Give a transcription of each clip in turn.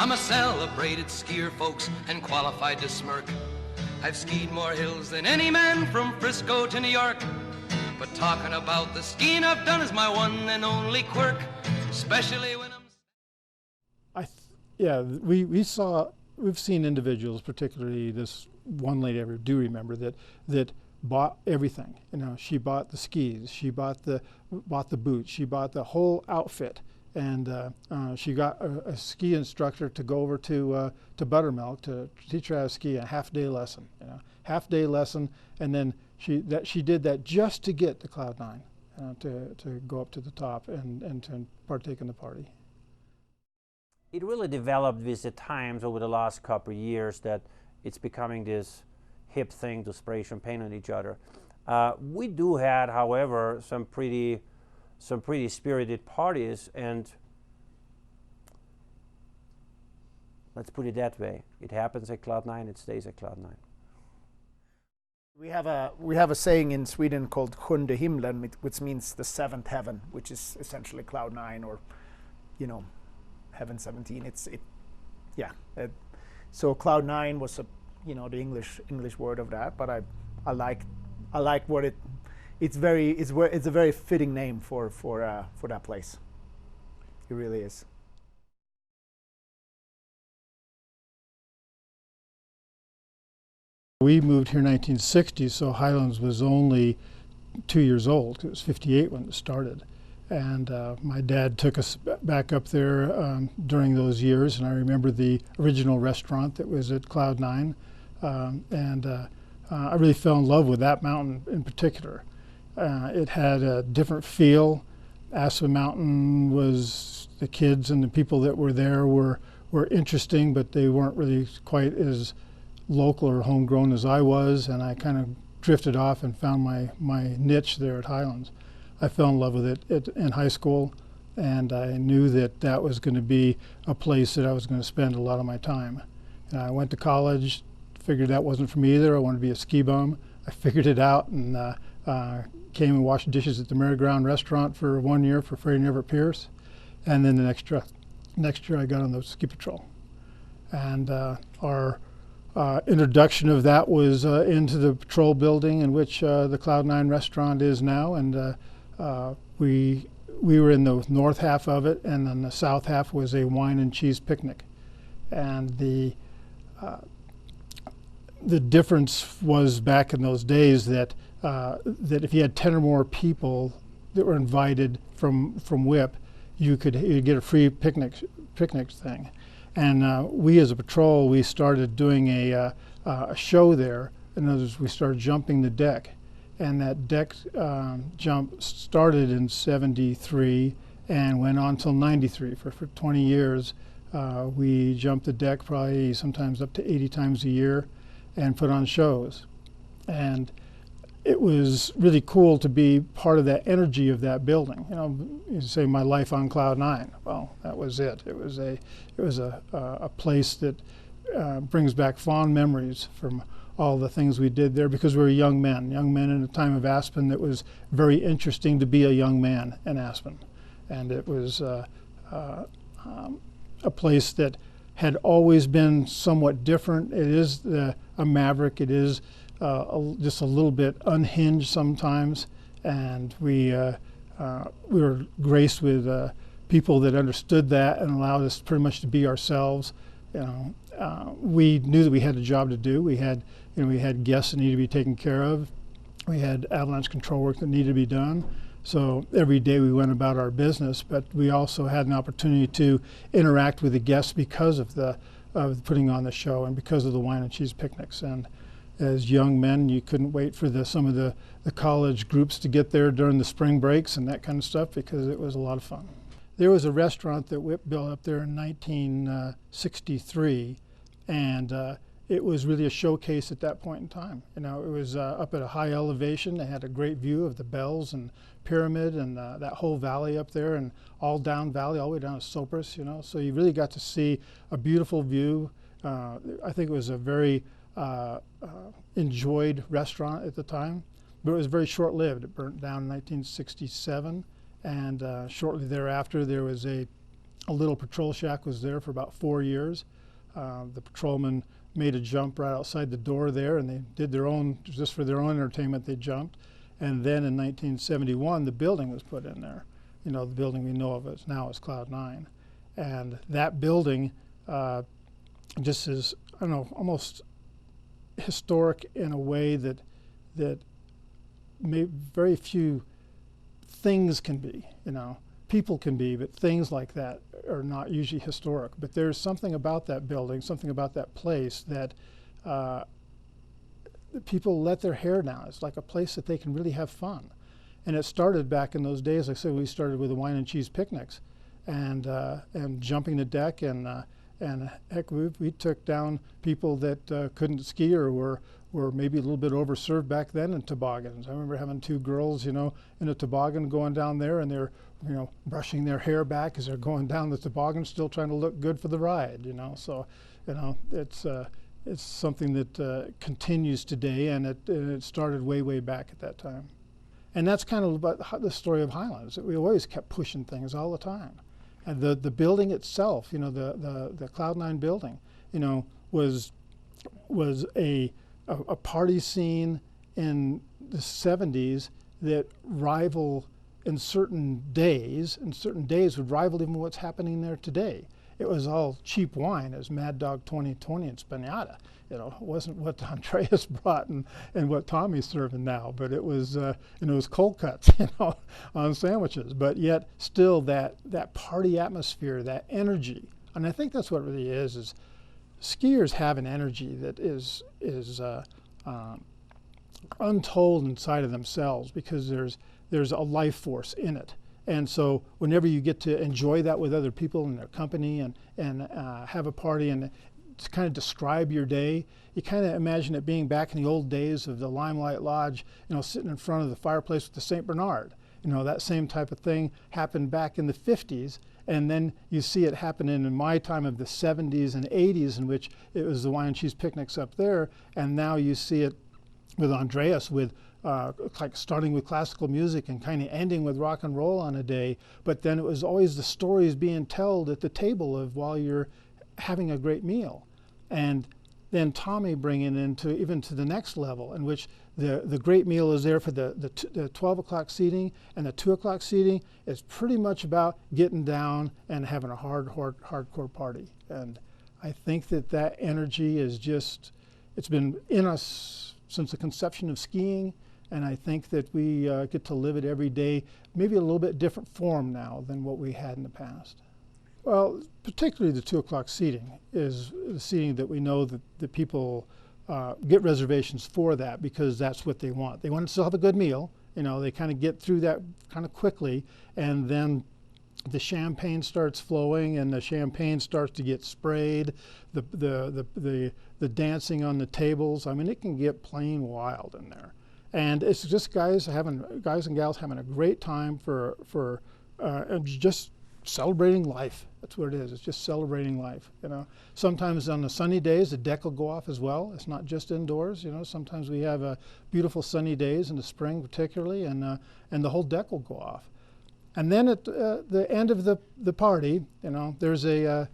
I'm a celebrated skier, folks, and qualified to smirk. I've skied more hills than any man from Frisco to New York. But talking about the skiing I've done is my one and only quirk, especially when we've seen individuals, particularly this one lady I do remember that bought everything. You know, she bought the skis, she bought the boots, she bought the whole outfit, and she got a ski instructor to go over to Buttermilk to teach her how to ski, a half-day lesson. You know, half-day lesson, and then she did that just to get to Cloud 9, to go up to the top and to partake in the party. It really developed with the times over the last couple of years that it's becoming this hip thing to spray champagne on each other. We do had, however, some pretty spirited parties, and let's put it that way. It happens at Cloud 9, it stays at Cloud 9. We have a saying in Sweden called Sjunde himlen, which means the seventh heaven, which is essentially Cloud 9, or, you know, Heaven 17. So Cloud 9 was the English word of that, but I like what it's a very fitting name for that place. It really is. We moved here in 1960, so Highlands was only 2 years old. It was 58 when it started. And my dad took us back up there during those years, and I remember the original restaurant that was at Cloud 9. I really fell in love with that mountain in particular. It had a different feel. Aspen Mountain was, the kids and the people that were there were interesting, but they weren't really quite as local or homegrown as I was, and I kind of drifted off and found my niche there at Highlands. I fell in love with it in high school, and I knew that was going to be a place that I was going to spend a lot of my time. And I went to college, figured that wasn't for me either. I wanted to be a ski bum. I figured it out, and came and washed dishes at the Merry Ground restaurant for 1 year for Freddie and Everett Pierce. And then the next year I got on the ski patrol. And our introduction of that was into the patrol building in which the Cloud 9 restaurant is now, and we were in the north half of it, and then the south half was a wine and cheese picnic. And the difference was back in those days that if you had 10 or more people that were invited from WIP, you'd get a free picnic thing. And we as a patrol, we started doing a show there. In other words, we started jumping the deck. And that deck jump started in '73 and went on till '93. For 20 years, we jumped the deck probably sometimes up to 80 times a year and put on shows. And it was really cool to be part of that energy of that building. You know, you say my life on Cloud 9. Well, that was it. It was a place that brings back fond memories from all the things we did there, because we were young men in a time of Aspen that was very interesting to be a young man in Aspen. And it was a place that had always been somewhat different. It is a maverick. It is just a little bit unhinged sometimes, and we were graced with people that understood that and allowed us pretty much to be ourselves. You know, we knew that we had a job to do. We had guests that needed to be taken care of. We had avalanche control work that needed to be done. So every day we went about our business, but we also had an opportunity to interact with the guests because of putting on the show and because of the wine and cheese picnics. And as young men, you couldn't wait for some of the college groups to get there during the spring breaks and that kind of stuff, because it was a lot of fun. There was a restaurant that WIP built up there in 1963, and it was really a showcase at that point in time. You know, it was up at a high elevation. They had a great view of the Bells and Pyramid and that whole valley up there, and all down valley, all the way down to Sopris, you know. So you really got to see a beautiful view. I think it was a very enjoyed restaurant at the time, but it was very short-lived. It burnt down in 1967, and shortly thereafter there was a a little patrol shack was there for about 4 years. The patrolmen made a jump right outside the door there, and they did their own, just for their own entertainment, they jumped. And then in 1971, the building was put in there. You know, the building we know of as now is Cloud 9. And that building just is, I don't know, almost historic in a way that very few things can be, you know. People can be, but things like that are not usually historic. But there's something about that building, something about that place that people let their hair down. It's like a place that they can really have fun. And it started back in those days. Like I said, we started with the wine and cheese picnics and jumping the deck, and heck, we took down people that couldn't ski or were maybe a little bit overserved back then in toboggans. I remember having 2 girls, you know, in a toboggan going down there, and they're, you know, brushing their hair back as they're going down the toboggan, still trying to look good for the ride, you know. So, you know, it's something that continues today, and it started way back at that time. And that's kind of about the story of Highlands. We always kept pushing things all the time. And the building itself, you know, the Cloud 9 building, you know, was a party scene in the 70s that rival in certain days would rival even what's happening there today. It was all cheap wine, as Mad Dog 2020 and Spagnotta. You know, it wasn't what Andreas brought and what Tommy's serving now, but it was, you know, it was cold cuts, you know, on sandwiches. But yet, still that party atmosphere, that energy, and I think that's what it really is skiers have an energy that is untold inside of themselves, because there's a life force in it. And so whenever you get to enjoy that with other people in their company and have a party and to kind of describe your day, you kind of imagine it being back in the old days of the Limelight Lodge, you know, sitting in front of the fireplace with the St. Bernard. You know, that same type of thing happened back in the 50s. And then you see it happening in my time of the 70s and 80s, in which it was the wine and cheese picnics up there. And now you see it with Andreas, with like starting with classical music and kind of ending with rock and roll on a day. But then it was always the stories being told at the table of while you're having a great meal. And then Tommy bringing into even to the next level, in which the great meal is there for the 12 o'clock seating, and the 2 o'clock seating is pretty much about getting down and having a hardcore party. And I think that energy is just, it's been in us since the conception of skiing, and I think that we get to live it every day, maybe a little bit different form now than what we had in the past. Well, particularly the 2 o'clock seating is the seating that we know that the people get reservations for, that because that's what they want. They want to still have a good meal. You know, they kind of get through that kind of quickly, and then the champagne starts flowing, and the champagne starts to get sprayed. The dancing on the tables. I mean, it can get plain wild in there, and it's just guys and gals having a great time for just celebrating life. That's what it is. It's just celebrating life. You know, sometimes on the sunny days the deck will go off as well. It's not just indoors. You know, sometimes we have beautiful sunny days in the spring, particularly, and the whole deck will go off. And then at the end of the party, you know, there's a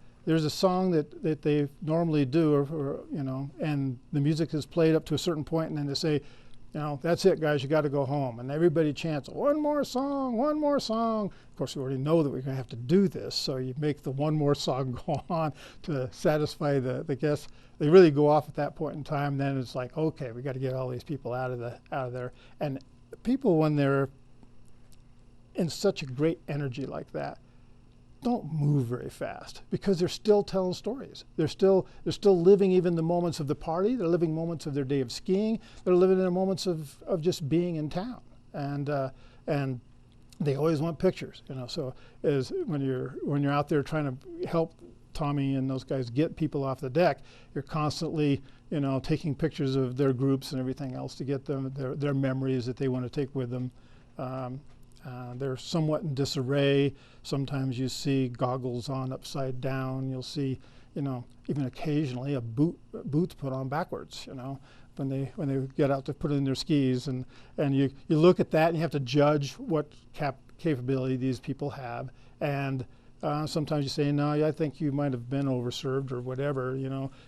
song that they normally do, or you know, and the music is played up to a certain point, and then they say, you know, that's it, guys, you got to go home. And everybody chants, one more song, one more song. Of course, we already know that we're going to have to do this, so you make the one more song go on to satisfy the guests. They really go off at that point in time. Then it's like, okay, we got to get all these people out of there. And people, when they're in such a great energy like that, don't move very fast, because they're still telling stories. They're still living even the moments of the party. They're living moments of their day of skiing. They're living in the moments of just being in town, and they always want pictures. You know, so as when you're out there trying to help Tommy and those guys get people off the deck, you're constantly, you know, taking pictures of their groups and everything else to get them their memories that they want to take with them. They're somewhat in disarray. Sometimes you see goggles on upside down. You'll see, you know, even occasionally boots put on backwards, you know, when they get out to put in their skis. And you look at that and you have to judge what capability these people have. And Sometimes you say, no, I think you might have been overserved or whatever,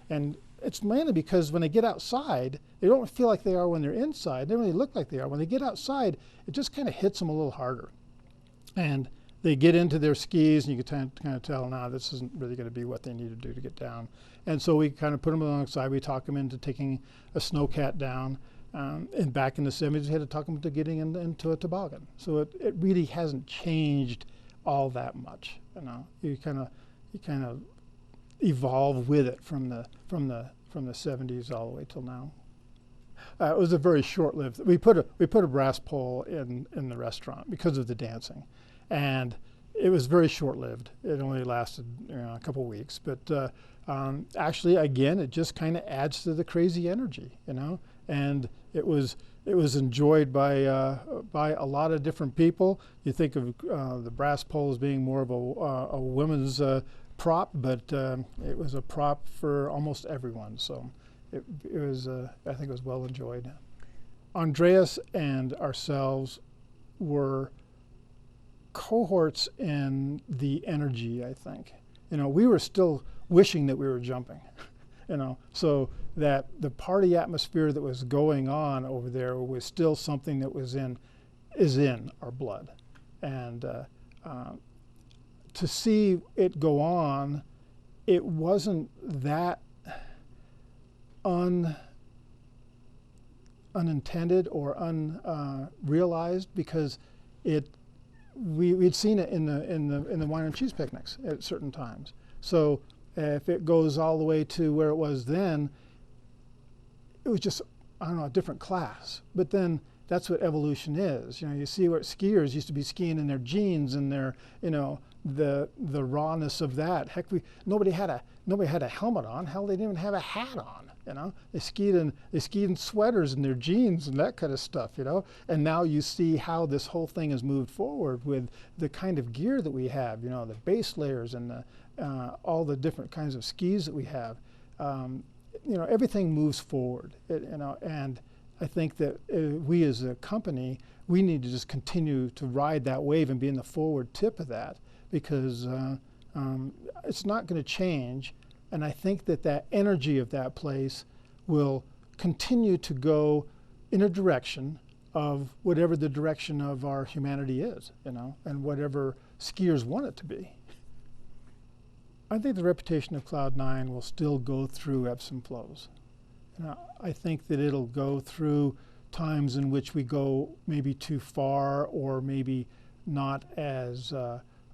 and it's mainly because when they get outside, they don't feel like they are when they're inside. They don't really look like they are. When they get outside, it just kind of hits them a little harder. And they get into their skis, and you can kind of tell, nah, this isn't really going to be what they need to do to get down. And so we kind of put them alongside. We talk them into taking a snowcat down. And back in the 70s, we had to talk them into getting into a toboggan. So it really hasn't changed all that much. You kind of evolve with it from the 70s all the way till now. It was a very short-lived. We put a brass pole in the restaurant because of the dancing, and it was very short-lived. It only lasted a couple weeks, but actually, again, it just kind of adds to the crazy energy, And it was enjoyed by a lot of different people. You think of the brass pole as being more of a women's prop, but it was a prop for almost everyone. So it was, I think it was well enjoyed. Andreas and ourselves were cohorts in the energy, I think. We were still wishing that we were jumping, so that the party atmosphere that was going on over there was still something that is in our blood. And to see it go on, it wasn't that unintended or unrealized, because we'd seen it in the wine and cheese picnics at certain times. So if it goes all the way to where it was then, it was just, I don't know, a different class. But then that's what evolution is. You see where skiers used to be skiing in their jeans and their, the rawness of that. Heck, nobody had a helmet on. Hell, they didn't even have a hat on. They skied in sweaters and their jeans and that kind of stuff. And now you see how this whole thing has moved forward with the kind of gear that we have. The base layers and all the different kinds of skis that we have. Everything moves forward. And I think that we as a company, we need to just continue to ride that wave and be in the forward tip of that, because it's not going to change. And I think that energy of that place will continue to go in a direction of whatever the direction of our humanity is, and whatever skiers want it to be. I think the reputation of Cloud9 will still go through ebbs and flows. I think that it'll go through times in which we go maybe too far, or maybe not as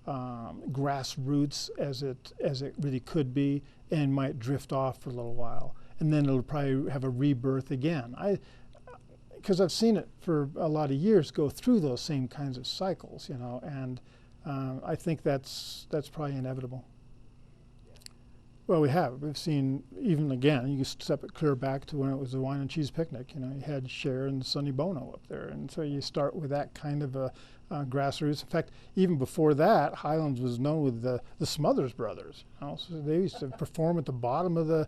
grassroots as it really could be, and might drift off for a little while, and then it'll probably have a rebirth again. Because I've seen it for a lot of years go through those same kinds of cycles, and I think that's probably inevitable. Well, we've seen, even again, you can step it clear back to when it was a wine and cheese picnic. You had Cher and Sonny Bono up there, and so you start with that kind of a grassroots. In fact, even before that, Highlands was known with the Smothers Brothers. So they used to perform at the bottom of the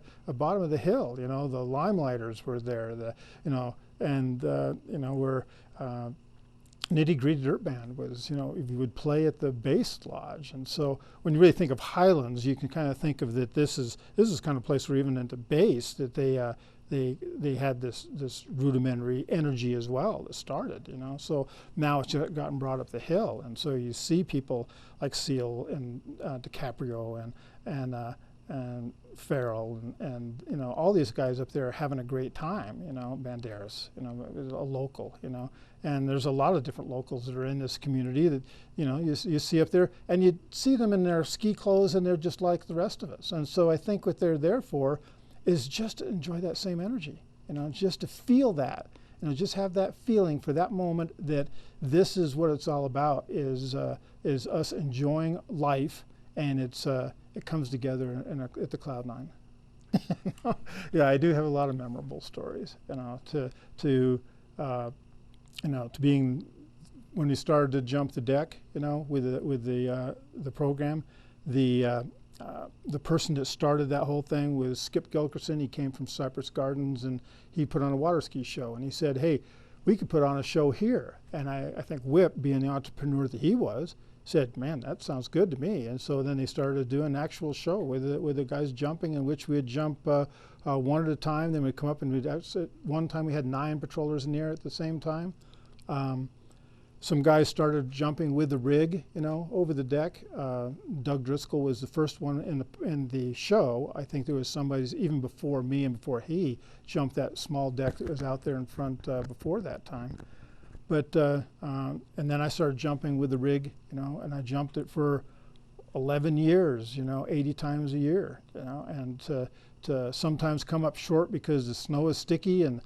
hill. The Limelighters were there. Where Nitty Gritty Dirt Band was. You would play at the base lodge, and so when you really think of Highlands, you can kind of think of that this is kind of place where even at the base that they had this rudimentary energy as well that started. So now it's just gotten brought up the hill, and so you see people like Seal and DiCaprio and Farrell and all these guys up there having a great time. Banderas, a local. And there's a lot of different locals that are in this community that you see up there, and you see them in their ski clothes, and they're just like the rest of us. And so I think what they're there for is just to enjoy that same energy, just to feel that, just have that feeling for that moment that this is what it's all about, is us enjoying life, and it comes together at the Cloud9. Yeah, I do have a lot of memorable stories, to being, when we started to jump the deck, with the program, the person that started that whole thing was Skip Gilkerson. He came from Cypress Gardens, and he put on a water ski show, and he said, hey, we could put on a show here. And I think Whip, being the entrepreneur that he was, said, man, that sounds good to me. And so then they started doing an actual show with the guys jumping, in which we would jump one at a time. Then we'd come up, and one time we had 9 patrollers in the air at the same time. Some guys started jumping with the rig, over the deck. Doug Driscoll was the first one in the show. I think there was somebody even before me and before he jumped that small deck that was out there in front before that time. But and then I started jumping with the rig, and I jumped it for 11 years, 80 times a year, and to sometimes come up short because the snow is sticky, and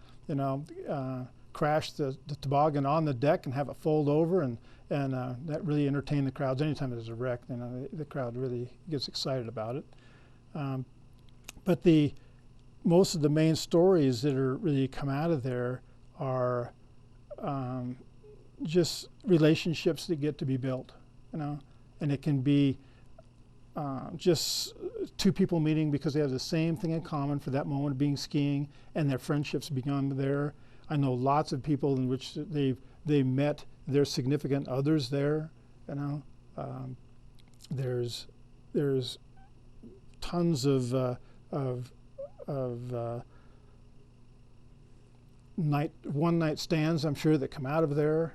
crash the toboggan on the deck and have it fold over, and that really entertained the crowds. Anytime there's a wreck, the crowd really gets excited about it. But most of the main stories that are really come out of there are just relationships that get to be built, and it can be just 2 people meeting because they have the same thing in common for that moment of being skiing, and their friendships begun there. I know lots of people in which they met their significant others there. There's tons of one-night stands, I'm sure, that come out of there.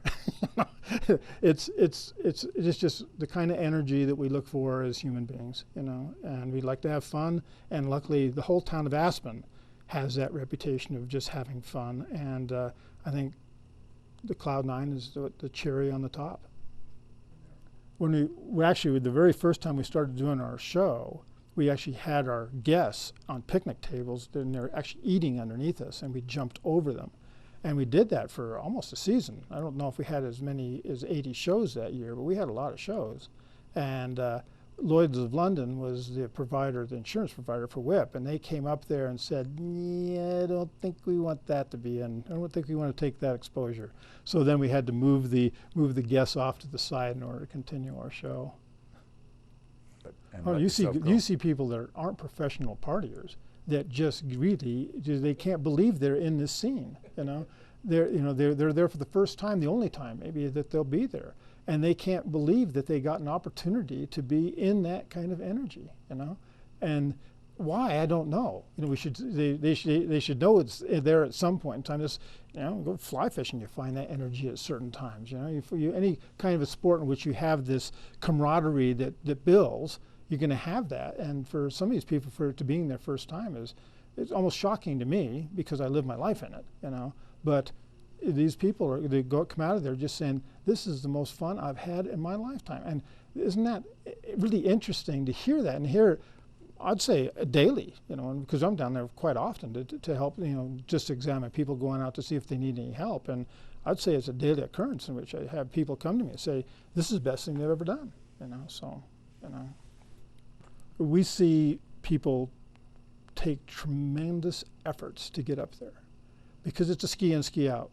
It's just the kind of energy that we look for as human beings, and we like to have fun. And luckily, the whole town of Aspen has that reputation of just having fun, and I think the Cloud 9 is the cherry on the top. When we actually, the very first time we started doing our show, we actually had our guests on picnic tables, and they're actually eating underneath us, and we jumped over them. And we did that for almost a season. I don't know if we had as many as 80 shows that year, but we had a lot of shows. And Lloyd's of London was the insurance provider for WHIP, and they came up there and said, yeah, I don't think we want that to be in. I don't think we want to take that exposure. So then we had to move the guests off to the side in order to continue our show. You see people that aren't professional partiers that just really, they can't believe they're in this scene. They're there for the first time, the only time maybe that they'll be there. And they can't believe that they got an opportunity to be in that kind of energy, and why, I don't know. They should know it's there at some point in time. Just go fly fishing, you find that energy at certain times. Any kind of a sport in which you have this camaraderie that builds, you're going to have that. And for some of these people, for it to being their first time it's almost shocking to me because I live my life in it, But these people come out of there just saying, this is the most fun I've had in my lifetime. And isn't that really interesting to hear that, and hear, I'd say, daily, because I'm down there quite often to help, just examine people going out to see if they need any help. And I'd say it's a daily occurrence in which I have people come to me and say, this is the best thing they've ever done, We see people take tremendous efforts to get up there because it's a ski in, ski out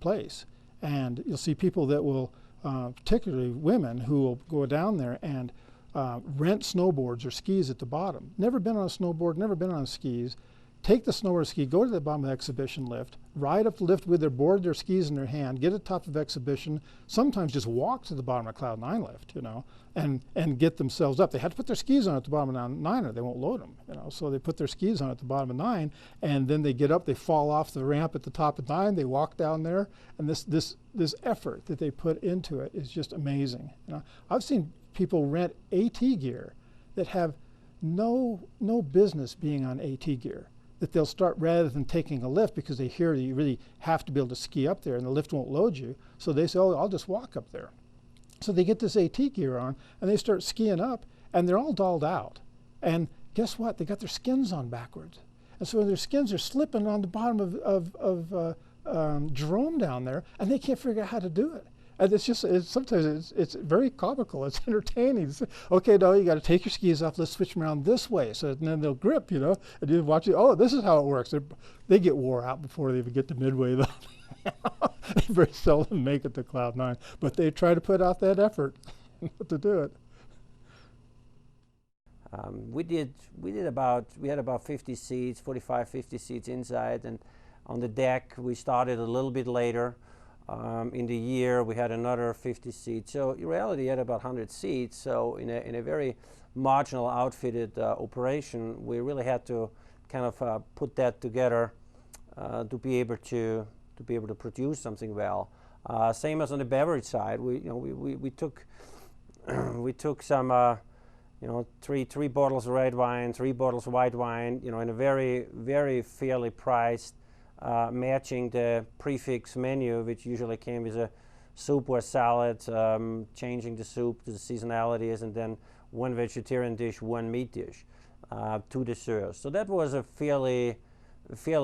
place. And you'll see people that will, particularly women, who will go down there and rent snowboards or skis at the bottom. Never been on a snowboard, never been on skis. Take the snowboard ski, go to the bottom of the exhibition lift, ride up the lift with their board, their skis in their hand, get to the top of exhibition, sometimes just walk to the bottom of Cloud 9 lift, and get themselves up. They have to put their skis on at the bottom of 9 or they won't load them, So they put their skis on at the bottom of 9, and then they get up, they fall off the ramp at the top of 9, they walk down there, and this effort that they put into it is just amazing. I've seen people rent AT gear that have no business being on AT gear, that they'll start rather than taking a lift because they hear that you really have to be able to ski up there and the lift won't load you. So they say, oh, I'll just walk up there. So they get this AT gear on and they start skiing up, and they're all dolled out. And guess what? They got their skins on backwards. And so their skins are slipping on the bottom of Jerome down there, and they can't figure out how to do it. And sometimes it's very comical. It's entertaining. It's, okay, no, you got to take your skis off. Let's switch them around this way. So then they'll grip, and you watch it. Oh, this is how it works. They get wore out before they even get to midway, though. They very seldom make it to Cloud 9, but they try to put out that effort to do it. We had about 50 seats, 45, 50 seats inside, and on the deck we started a little bit later. In the year, we had another 50 seats. So in reality, you had about 100 seats. So in a very marginal outfitted operation, we really had to kind of put that together to be able to produce something well. Same as on the beverage side, we took we took some three bottles of red wine, 3 bottles of white wine, in a very fairly priced, matching the prefix menu, which usually came with a soup or salad, changing the soup to the seasonalities, and then 1 vegetarian dish, 1 meat dish, 2 desserts. So that was a fairly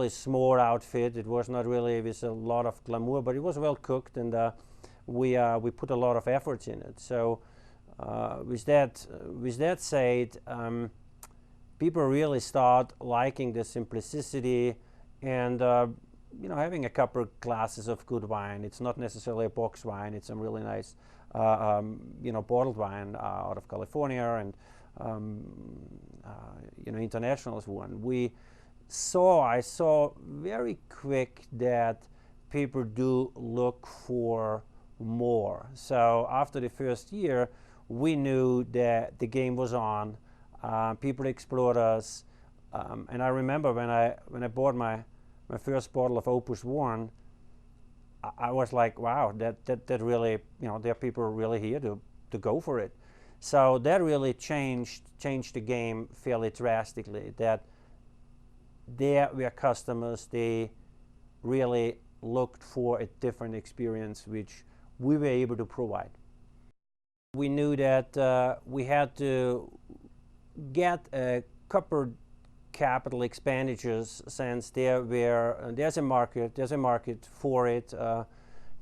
small outfit. It was not really with a lot of glamour, but it was well cooked, and we put a lot of efforts in it. So with that said, people really start liking the simplicity and having a couple of glasses of good wine. It's not necessarily a box wine. It's some really nice bottled wine out of California, and international is one. I saw very quick that people do look for more. So after the first year, we knew that the game was on. People explored us, and I remember when I bought my first bottle of Opus One, I was like, wow, that really, there are people really here to go for it. So that really changed the game fairly drastically. That there were customers, they really looked for a different experience, which we were able to provide. We knew that we had to get a couple capital expenditures, since there's a market for it.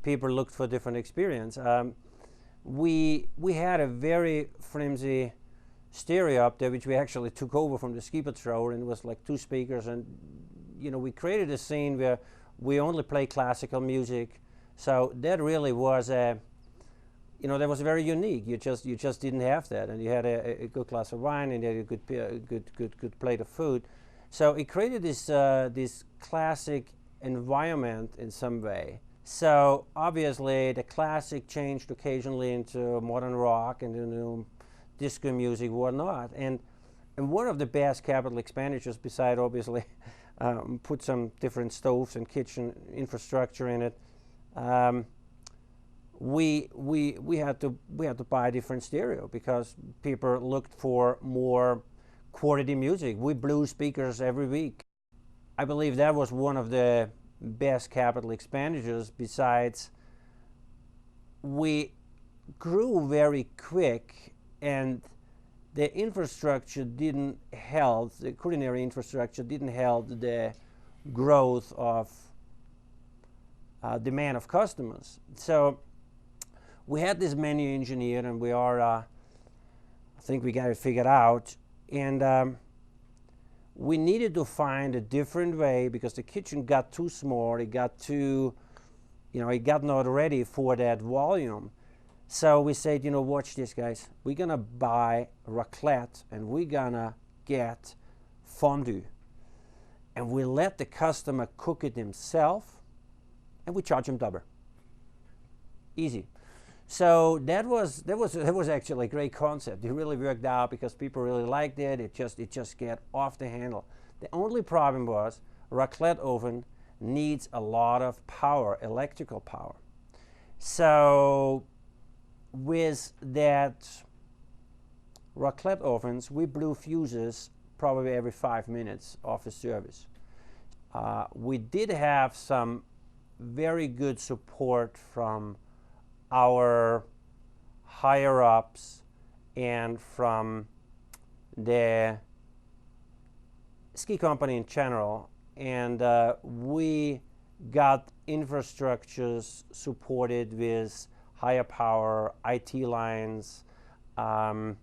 People looked for different experience. We had a very flimsy stereo up there, which we actually took over from the ski patrol, and it was like 2 speakers, and we created a scene where we only play classical music. So that really was that was very unique. You just didn't have that, and you had a good glass of wine, and you had a good plate of food. So it created this classic environment in some way. So obviously the classic changed occasionally into modern rock and into disco music, whatnot. And one of the best capital expenditures, beside obviously put some different stoves and kitchen infrastructure in it, we had to buy a different stereo because people looked for more quality music. We blew speakers every week. I believe that was one of the best capital expenditures. Besides, we grew very quick, and the infrastructure didn't help, the culinary infrastructure didn't help the growth of demand of customers. So we had this menu engineered, and I think we got it figured out, and we needed to find a different way because the kitchen got too small. It got too, it got not ready for that volume. So we said, watch this, guys. We're gonna buy raclette, and we're gonna get fondue, and we let the customer cook it himself, and we charge him double. Easy. So that was actually a great concept. It really worked out because people really liked it. It just get off the handle. The only problem was raclette oven needs a lot of power, electrical power. So with that raclette ovens, we blew fuses probably every 5 minutes of the service. We did have some very good support from our higher ups and from the ski company in general, and we got infrastructures supported with higher power IT lines and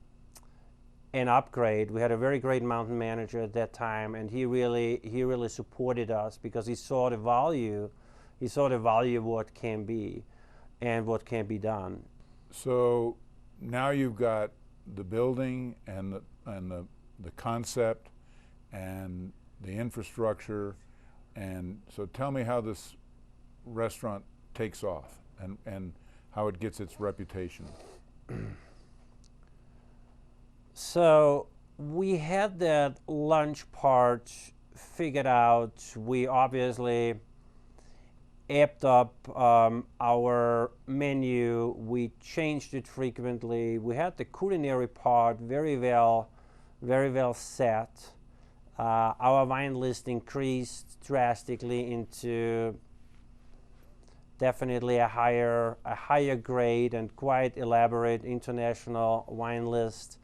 upgrade. We had a very great mountain manager at that time, and he really supported us because he saw the value of what can be and what can be done. So now you've got the building and the concept and the infrastructure, and so tell me how this restaurant takes off and how it gets its reputation? So we had that lunch part figured out. We obviously amped up our menu. We changed it frequently. We had the culinary part very well set. Our wine list increased drastically into definitely a higher grade and quite elaborate international wine list.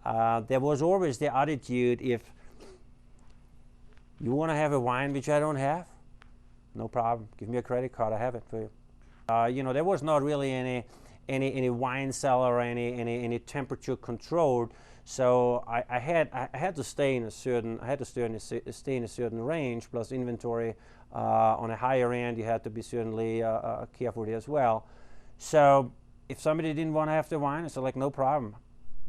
There was always the attitude, if you want to have a wine which I don't have, no problem. Give me a credit card, I have it for you. You know, there was not really any wine cellar or any temperature controlled. So I had to stay in a certain range, plus inventory on a higher end. You had to be certainly careful with it as well. So if somebody didn't want to have the wine, I said, like, no problem.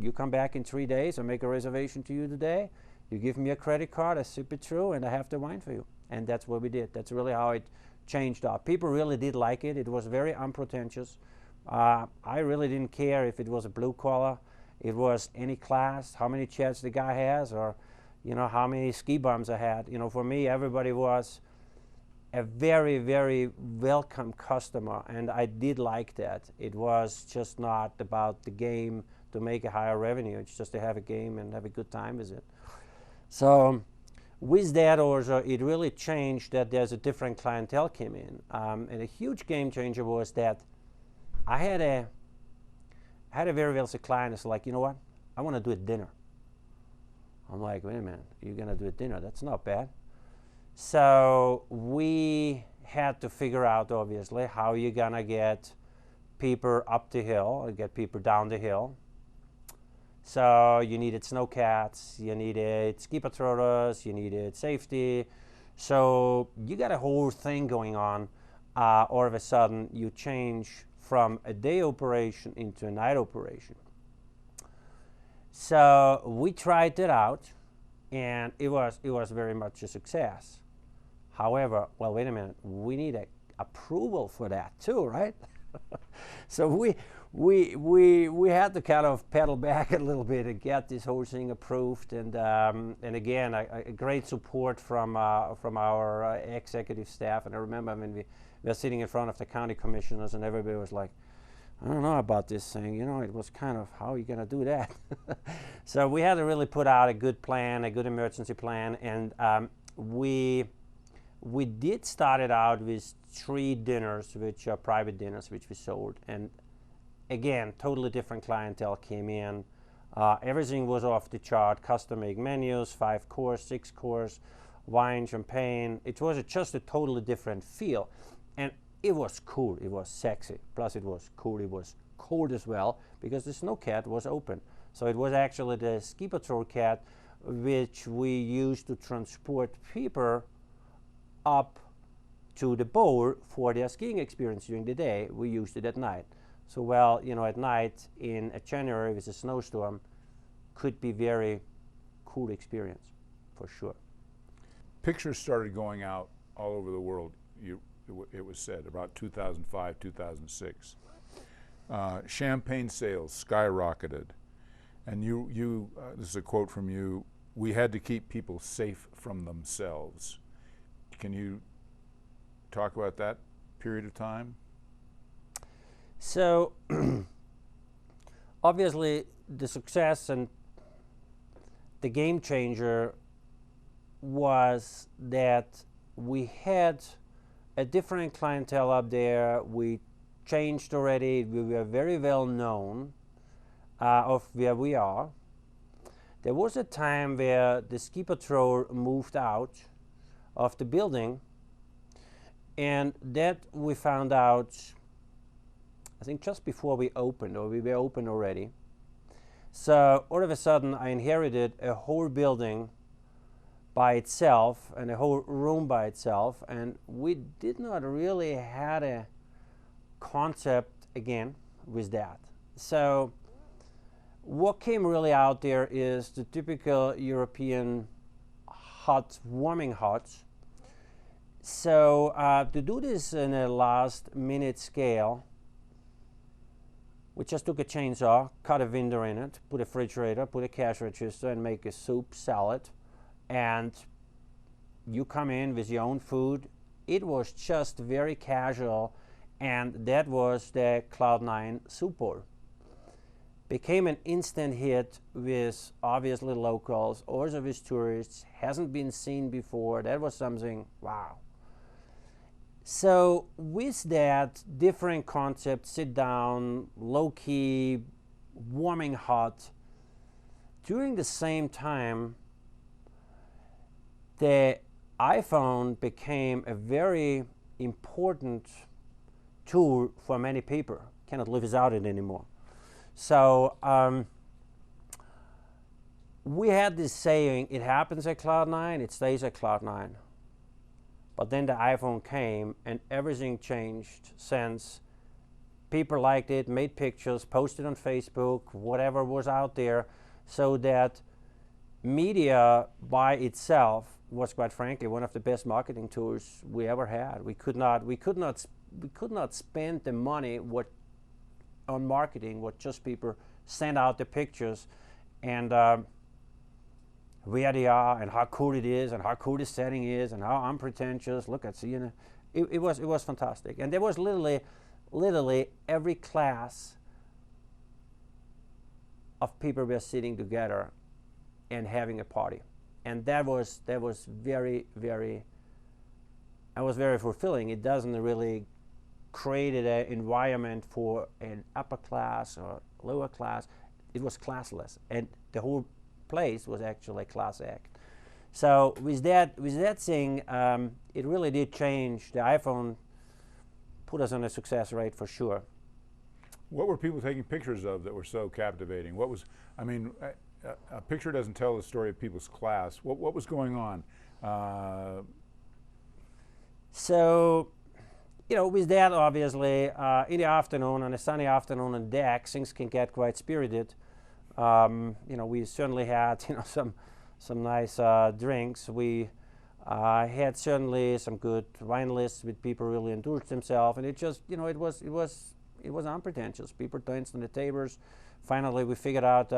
You come back in 3 days, I make a reservation to you today. You give me a credit card, I zip it through, and I have the wine for you. And that's what we did. That's really how it changed up. People really did like it. It was very unpretentious. I really didn't care if it was a blue collar, it was any class, how many chats the guy has, or you know, how many ski bumps I had. You know, for me, everybody was a very, very welcome customer, and I did like that. It was just not about the game to make a higher revenue. It's just to have a game and have a good time with it. So with that also, it really changed that there's a different clientele came in. And a huge game changer was that I had a very wealthy client that's like, you know what, I want to do a dinner. I'm like, wait a minute, you're going to do a dinner? That's not bad. So we had to figure out, obviously, how you're going to get people up the hill or get people down the hill. So you needed snowcats, you needed ski patrollers, you needed safety. So you got a whole thing going on. All of a sudden, you change from a day operation into a night operation. So we tried it out, and it was very much a success. However, well, wait a minute, we need a approval for that too, right? So we had to kind of pedal back a little bit and get this whole thing approved, and again, a great support from our executive staff. And I remember when we were sitting in front of the county commissioners, and everybody was like, I don't know about this thing, you know, it was kind of, how are you going to do that? So we had to really put out a good plan, a good emergency plan, and we did start it out with 3 dinners, which are private dinners, which we sold. And again, totally different clientele came in. Everything was off the chart, custom-made menus, 5-course, 6-course, wine, champagne. It was just a totally different feel. And it was cool, it was sexy. Plus it was cool, it was cold as well, because the snowcat was open. So it was actually the ski patrol cat, which we used to transport people up to the bowl for their skiing experience during the day. We used it at night. So, well, you know, at night in a January with a snowstorm could be very cool experience, for sure. Pictures started going out all over the world, it was said, about 2005, 2006. Champagne sales skyrocketed. And this is a quote from you, we had to keep people safe from themselves. Can you talk about that period of time? So, obviously, the success and the game changer was that we had a different clientele up there. We changed already. We were very well known of where we are. There was a time where the ski patrol moved out of the building, and that we found out, I think, just before we opened, or we were open already. So all of a sudden I inherited a whole building by itself and a whole room by itself, and we did not really had a concept again with that. So what came really out there is the typical European hut, warming huts, So to do this in a last minute scale, we just took a chainsaw, cut a window in it, put a refrigerator, put a cash register, and make a soup salad. And you come in with your own food. It was just very casual, and that was the Cloud9 soup bowl. Became an instant hit with obviously locals, also with tourists, hasn't been seen before. That was something, wow. So with that, different concepts, sit down, low-key, warming hot. During the same time, the iPhone became a very important tool for many people. Cannot live without it anymore. So we had this saying, it happens at Cloud9, it stays at Cloud9. But then the iPhone came and everything changed since people liked it, made pictures, posted on Facebook, whatever was out there, so that media by itself was, quite frankly, one of the best marketing tools we ever had. We could not spend the money on marketing what just people send out the pictures and where they are and how cool it is and how cool the setting is and how unpretentious. Look at, you know, it was fantastic. And there was literally every class of people were sitting together and having a party. And that was very, very, it was very fulfilling. It doesn't really create an environment for an upper class or lower class. It was classless, and the whole place was actually class act. So with that thing, it really did change. The iPhone put us on a success rate for sure. What were people taking pictures of that were so captivating? What was, I mean, a picture doesn't tell the story of people's class. What was going on? So, you know, with that, obviously, in the afternoon, on a sunny afternoon on deck, things can get quite spirited. You know, we certainly had, you know, some nice drinks. We had certainly some good wine lists with people really indulged themselves, and it just, you know, it was unpretentious. People danced on the tables. Finally, we figured out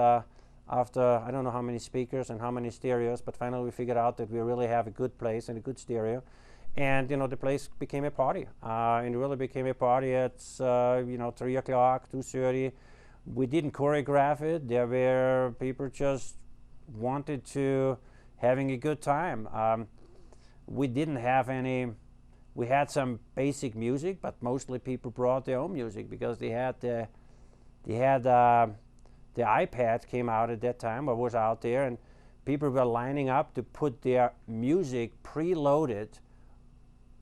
after I don't know how many speakers and how many stereos, but finally we figured out that we really have a good place and a good stereo. And, you know, the place became a party. And it really became a party at, you know, 3 o'clock, 2:30. We didn't choreograph it. There were people just wanted to having a good time. We didn't have any, we had some basic music, but mostly people brought their own music because they had the iPad came out at that time or was out there, and people were lining up to put their music preloaded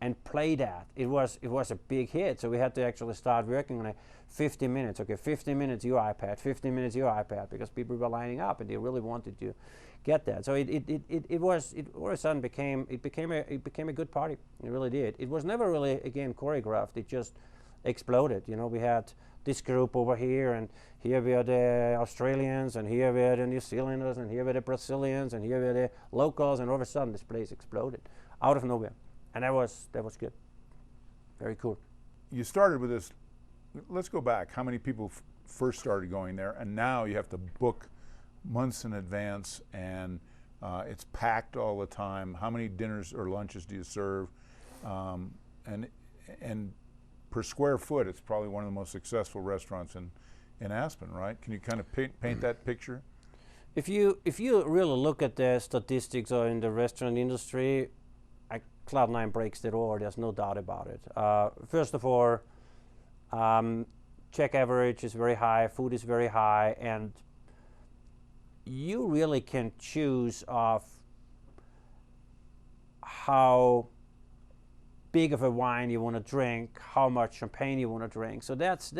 and play that. It was a big hit, so we had to actually start working on it. 50 minutes, okay, 50 minutes your iPad, 50 minutes your iPad, because people were lining up and they really wanted to get that. So it all of a sudden became a good party. It really did. It was never really again choreographed. It just exploded. You know, we had this group over here, and here were the Australians, and here were the New Zealanders, and here were the Brazilians, and here were the locals, and all of a sudden this place exploded out of nowhere. And that was good. Very cool. You started with this, let's go back. How many people first started going there? And now you have to book months in advance, and it's packed all the time. How many dinners or lunches do you serve? And per square foot, it's probably one of the most successful restaurants in Aspen, right? Can you kind of paint that picture? If you really look at the statistics in the restaurant industry, Cloud9 breaks the door, there's no doubt about it. First of all, check average is very high, food is very high, and you really can choose of how big of a wine you want to drink, how much champagne you want to drink. So that's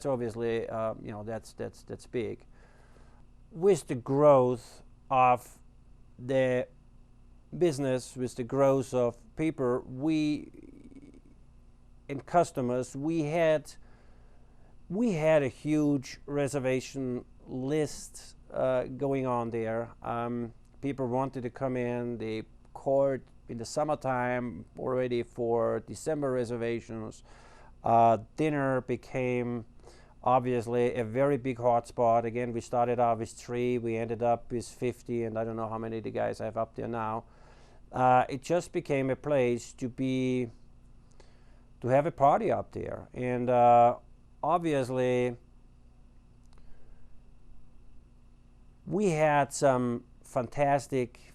obviously, you know, that's big. With the growth of the business, with the growth of people, and customers, we had a huge reservation list going on there. People wanted to come in. They called in the summertime already for December reservations. Dinner became obviously a very big hotspot. Again, we started out with 3, we ended up with 50, and I don't know how many the guys have up there now. It just became a place to have a party up there. And obviously, we had some fantastic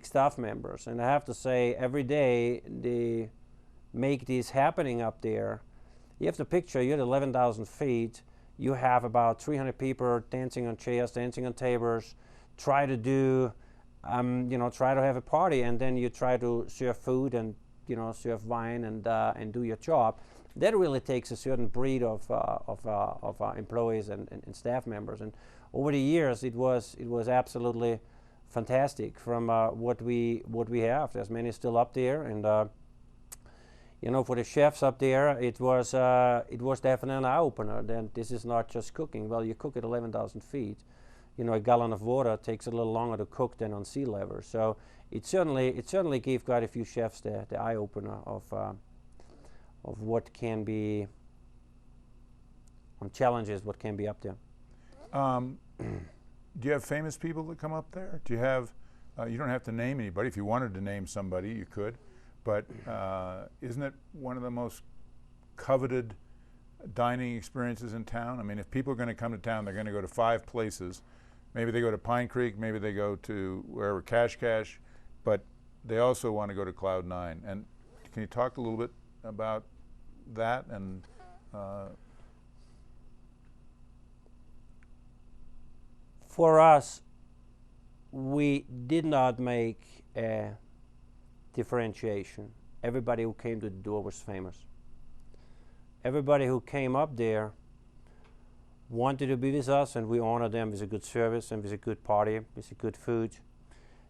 staff members, and I have to say, every day they make this happening up there. You have to picture, you're at 11,000 feet, you have about 300 people dancing on chairs, dancing on tables, try to do, try to have a party, and then you try to serve food and, serve wine and do your job. That really takes a certain breed of employees and staff members. And over the years, it was absolutely fantastic from what we have. There's many still up there, and for the chefs up there, it was definitely an eye-opener. Then this is not just cooking. Well, you cook at 11,000 feet. A gallon of water takes a little longer to cook than on sea level. So it certainly gave quite a few chefs the eye-opener of what can be on challenges, what can be up there. Do you have famous people that come up there? Do you have? You don't have to name anybody. If you wanted to name somebody, you could. But isn't it one of the most coveted dining experiences in town? I mean, if people are going to come to town, they're going to go to 5 places. Maybe they go to Pine Creek, maybe they go to wherever Cash, but they also want to go to Cloud 9. And can you talk a little bit about that? And for us, we did not make a differentiation. Everybody who came to the door was famous. Everybody who came up there wanted to be with us, and we honored them with a good service and with a good party, with a good food.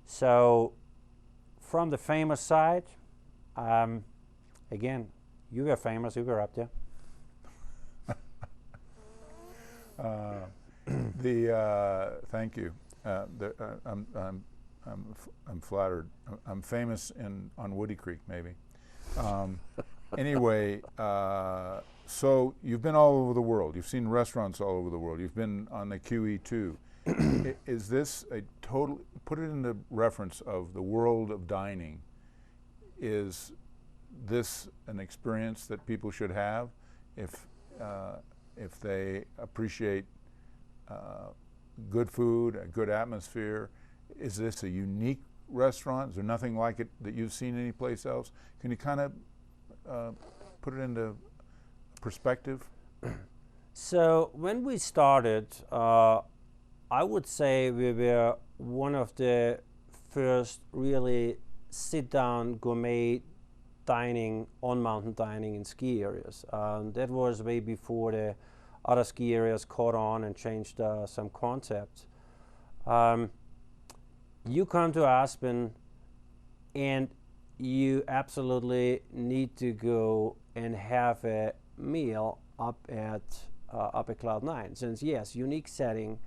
So from the famous side, again, you were famous, you were up there. Thank you. I'm flattered. I'm famous on Woody Creek, maybe. Anyway, so you've been all over the world. You've seen restaurants all over the world. You've been on the QE2. Is this a total? Put it into reference of the world of dining. Is this an experience that people should have if they appreciate good food, a good atmosphere? Is this a unique restaurant? Is there nothing like it that you've seen anyplace else? Can you kind of put it into perspective? So when we started, I would say we were one of the first really sit-down gourmet dining, on-mountain dining in ski areas. That was way before the other ski areas caught on and changed some concepts. You come to Aspen and you absolutely need to go and have a meal up at Cloud 9. Since yes, unique setting,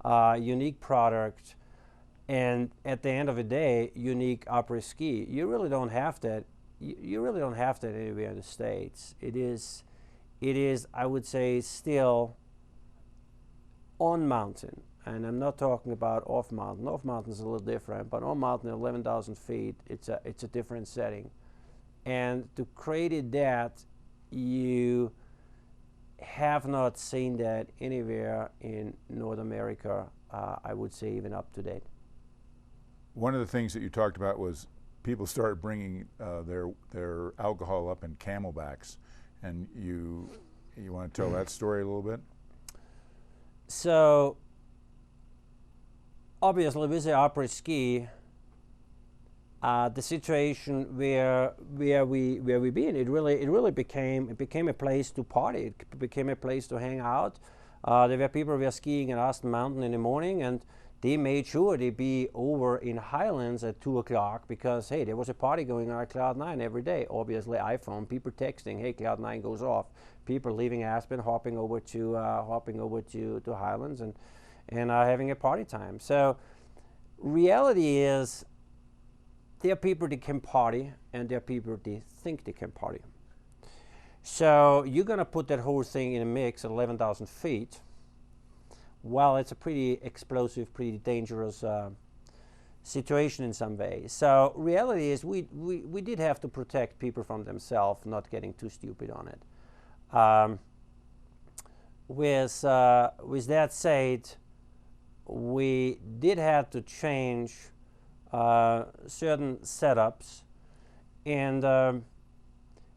unique product, and at the end of the day, unique après-ski. You really don't have that. You really don't have that anywhere in the States. It is, I would say, still on mountain. And I'm not talking about off mountain. Off mountain is a little different, but on mountain at 11,000 feet, it's a different setting. And to create that, you have not seen that anywhere in North America, I would say even up to date. One of the things that you talked about was people started bringing their alcohol up in camelbacks, and you want to tell that story a little bit? So obviously with the après-ski, the situation where we been, it really became a place to party. It became a place to hang out. There were people who were skiing at Aspen Mountain in the morning, and they made sure to be over in Highlands at 2 o'clock because, hey, there was a party going on at Cloud 9 every day. Obviously iPhone, people texting, hey, Cloud 9 goes off. People leaving Aspen, hopping over to Highlands and having a party time. So reality is, there are people that can party, and there are people that think they can party. So you're going to put that whole thing in a mix at 11,000 feet. Well, it's a pretty explosive, pretty dangerous situation in some ways. So reality is we did have to protect people from themselves, not getting too stupid on it. With that said, we did have to change certain setups, and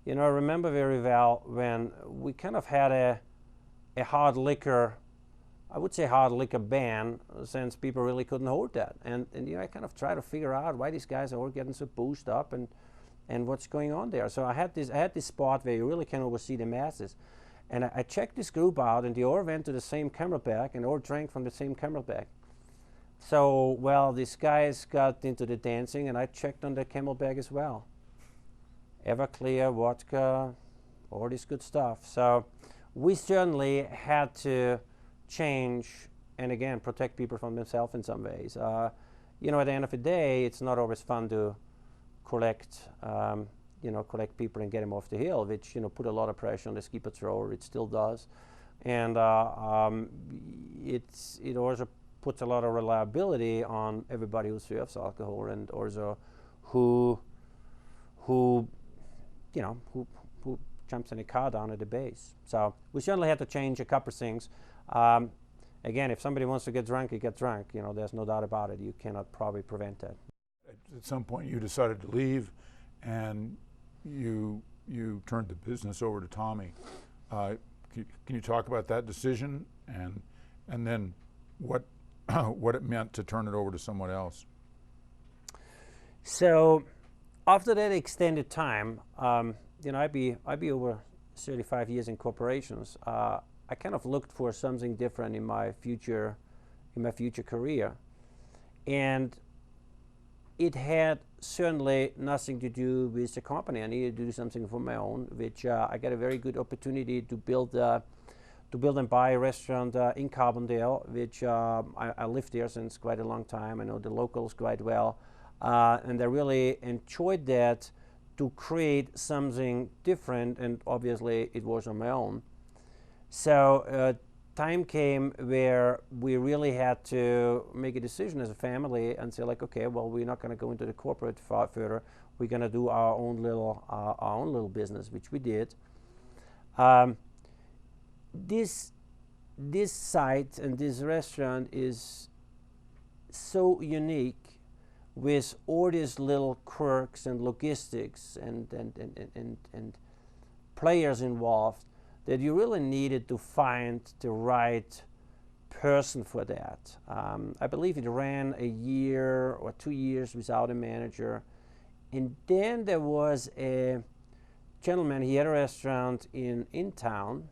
you know, I remember very well when we kind of had a hard liquor, I would say hard liquor ban, since people really couldn't hold that, and you know, I kind of try to figure out why these guys are all getting so boozed up and what's going on there. So I had this spot where you really can oversee the masses. And I checked this group out, and they all went to the same camelback and all drank from the same camelback. So, well, these guys got into the dancing, and I checked on the camelback as well. Everclear, vodka, all this good stuff. So we certainly had to change and, again, protect people from themselves in some ways. You know, at the end of the day, it's not always fun to collect collect people and get them off the hill, which, you know, put a lot of pressure on the ski patrol. It still does. And it also puts a lot of reliability on everybody who serves alcohol, and also who jumps in a car down at the base. So we certainly had to change a couple of things. Again, if somebody wants to get drunk, you get drunk. You know, there's no doubt about it. You cannot probably prevent that. At some point you decided to leave, and you turned the business over to Tommy. Can you talk about that decision, and then what it meant to turn it over to someone else? So after that extended time, you know, I'd be over 35 years in corporations. I kind of looked for something different in my future career, and it had certainly nothing to do with the company. I needed to do something for my own, which I got a very good opportunity to build and buy a restaurant in Carbondale, which I lived there since quite a long time. I know the locals quite well, and I really enjoyed that, to create something different, and obviously it was on my own. So time came where we really had to make a decision as a family and say, like, okay, well, we're not going to go into the corporate further. We're going to do our own little business, which we did. This site and this restaurant is so unique, with all these little quirks and logistics and players involved, that you really needed to find the right person for that. I believe it ran a year or 2 years without a manager. And then there was a gentleman, he had a restaurant in town,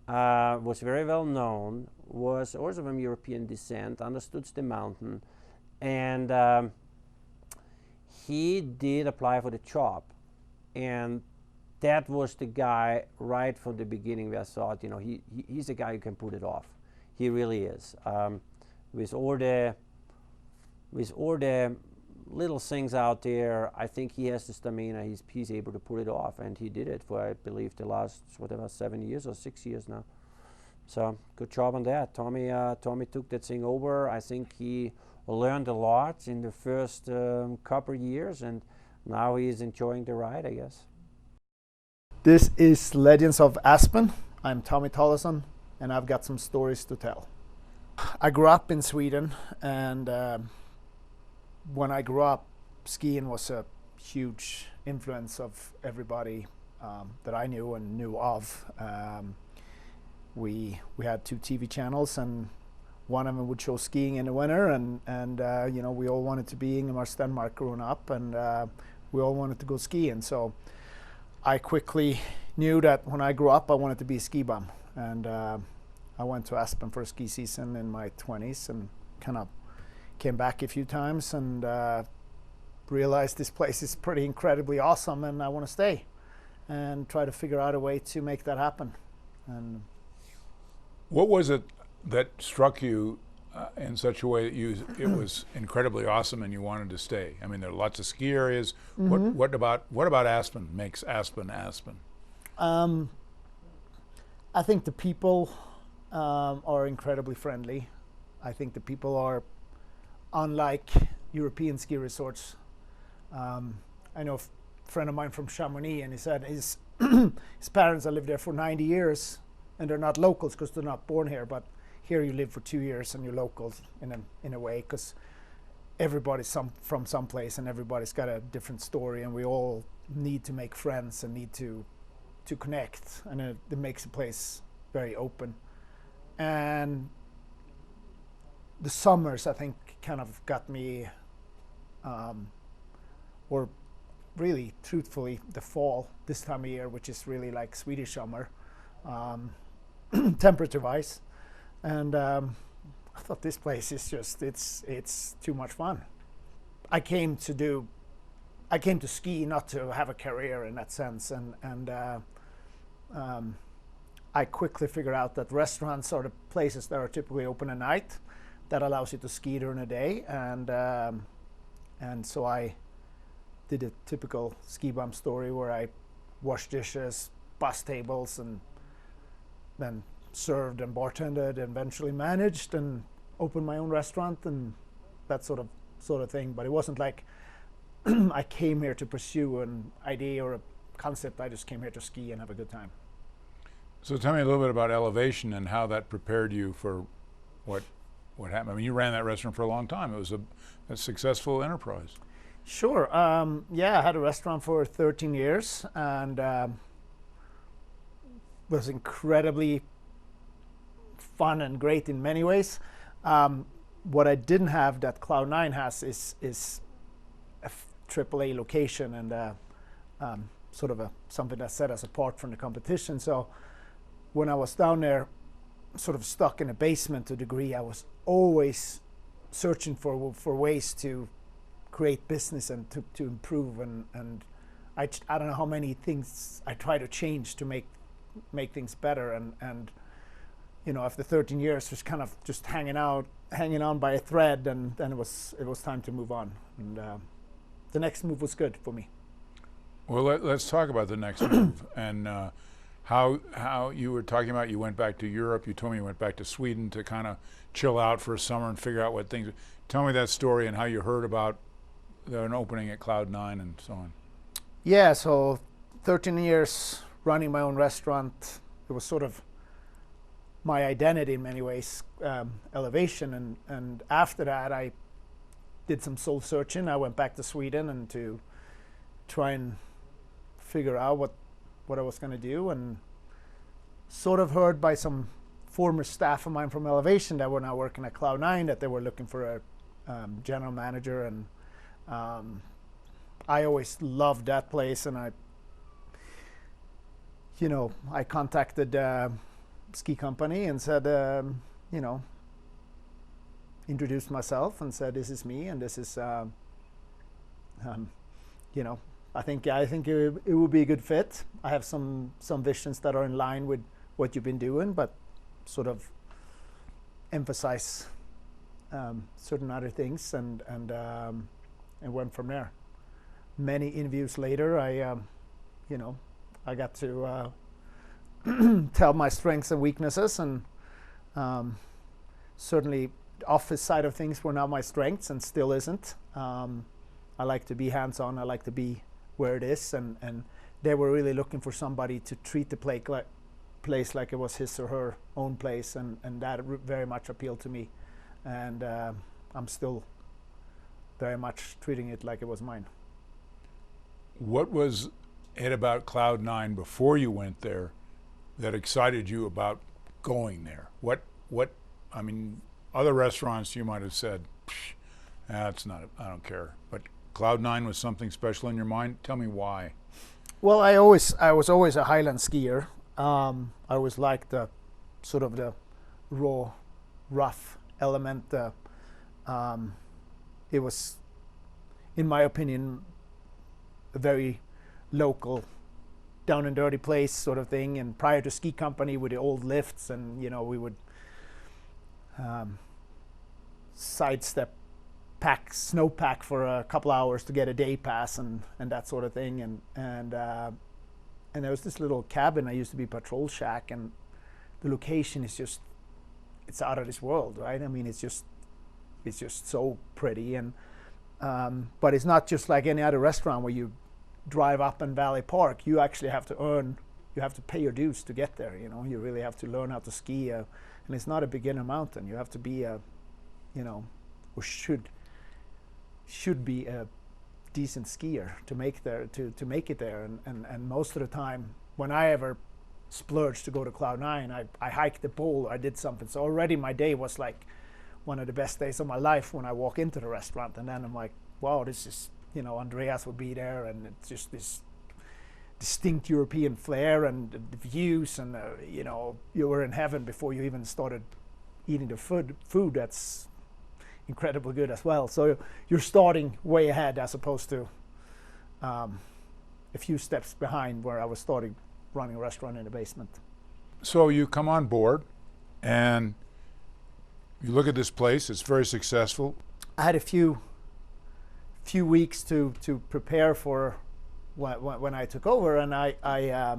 was very well known, was also from European descent, understood the mountain, and he did apply for the job. And that was the guy right from the beginning where I thought, you know, he's a guy who can put it off. He really is. With all the little things out there, I think he has the stamina. He's able to pull it off, and he did it for, I believe, the last 7 years or 6 years now. So good job on that. Tommy took that thing over. I think he learned a lot in the first couple of years, and now he's enjoying the ride, I guess. This is Legends of Aspen. I'm Tommy Tollesson, and I've got some stories to tell. I grew up in Sweden, and when I grew up, skiing was a huge influence of everybody that I knew and knew of. We had 2 TV channels, and one of them would show skiing in the winter, and you know, we all wanted to be Ingemar Stenmark growing up, and we all wanted to go skiing. So I quickly knew that when I grew up, I wanted to be a ski bum, and I went to Aspen for a ski season in my 20s, and kind of came back a few times, and realized this place is pretty incredibly awesome, and I want to stay and try to figure out a way to make that happen. And what was it that struck you in such a way that it was incredibly awesome and you wanted to stay? I mean, there are lots of ski areas. What about Aspen makes Aspen Aspen? I think the people are incredibly friendly. I think the people are unlike European ski resorts. I know a friend of mine from Chamonix, and he said his parents have lived there for 90 years, and they're not locals because they're not born here. But here you live for 2 years, and you're locals in a way, because everybody's from someplace, and everybody's got a different story, and we all need to make friends and need to connect, and it makes the place very open. And the summers, I think, kind of got me, or really, truthfully, the fall this time of year, which is really like Swedish summer, temperature-wise. And I thought this place is just, it's too much fun. I came to ski not to have a career in that sense, and I quickly figured out that restaurants are the places that are typically open at night. That allows you to ski during the day, and so I did a typical ski bum story where I washed dishes, bus tables, and then served and bartended, and eventually managed and opened my own restaurant and that sort of thing. But it wasn't like I came here to pursue an idea or a concept. I just came here to ski and have a good time. So tell me a little bit about Elevation and how that prepared you for what happened. I mean, you ran that restaurant for a long time. It was a successful enterprise. Sure. Yeah, I had a restaurant for 13 years and was incredibly fun and great in many ways. What I didn't have that Cloud9 has is a AAA location and sort of something that set us apart from the competition. So when I was down there, sort of stuck in a basement to a degree, I was always searching for ways to create business and to improve, and I don't know how many things I try to change to make things better, and you know, after 13 years just kind of just hanging on by a thread, and then it was time to move on, and the next move was good for me. Well, let's talk about the next move and how you were talking about you went back to Europe. You told me you went back to Sweden to kind of chill out for a summer and figure out what things. Tell me that story and how you heard about an opening at Cloud9 and so on. Yeah, so 13 years running my own restaurant. It was sort of my identity in many ways, Elevation, and after that I did some soul searching. I went back to Sweden and to try and figure out what I was going to do, and sort of heard by some former staff of mine from Elevation that were now working at Cloud9 that they were looking for a general manager, and I always loved that place, and I contacted ski company and said, introduced myself and said, this is me, and this is, I think it would be a good fit. I have some visions that are in line with what you've been doing, but sort of emphasize certain other things, and went from there. Many interviews later, I got to tell my strengths and weaknesses, and certainly the office side of things were not my strengths and still isn't. I like to be hands-on. I like to be where it is, and they were really looking for somebody to treat the place like it was his or her own place, and that very much appealed to me, and I'm still very much treating it like it was mine. What was it about Cloud9 before you went there that excited you about going there? What I mean, other restaurants you might have said, that's not, I don't care, but Cloud9 was something special in your mind. Tell me why. Well, I was always a highland skier. I always liked the sort of the raw, rough element. It was, in my opinion, a very local, down and dirty place sort of thing. And prior to ski company with the old lifts, and we would sidestep snowpack for a couple hours to get a day pass and that sort of thing. And there was this little cabin. I used to be patrol shack, and the location is just, it's out of this world, right? I mean, it's just so pretty. And but it's not just like any other restaurant where you drive up in Valley Park. You actually have to pay your dues to get there. You know, you really have to learn how to ski, and it's not a beginner mountain. You have to be or should be a decent skier to make it there. And most of the time, when I ever splurged to go to Cloud9, I hiked the pole, I did something. So already my day was like one of the best days of my life when I walk into the restaurant. And then I'm like, wow, this is, Andreas would be there, and it's just this distinct European flair and the views, and you were in heaven before you even started eating the food that's incredibly good as well. So you're starting way ahead, as opposed to a few steps behind where I was starting running a restaurant in the basement. So you come on board and you look at this place. It's very successful. I had a few weeks to prepare for when I took over, and I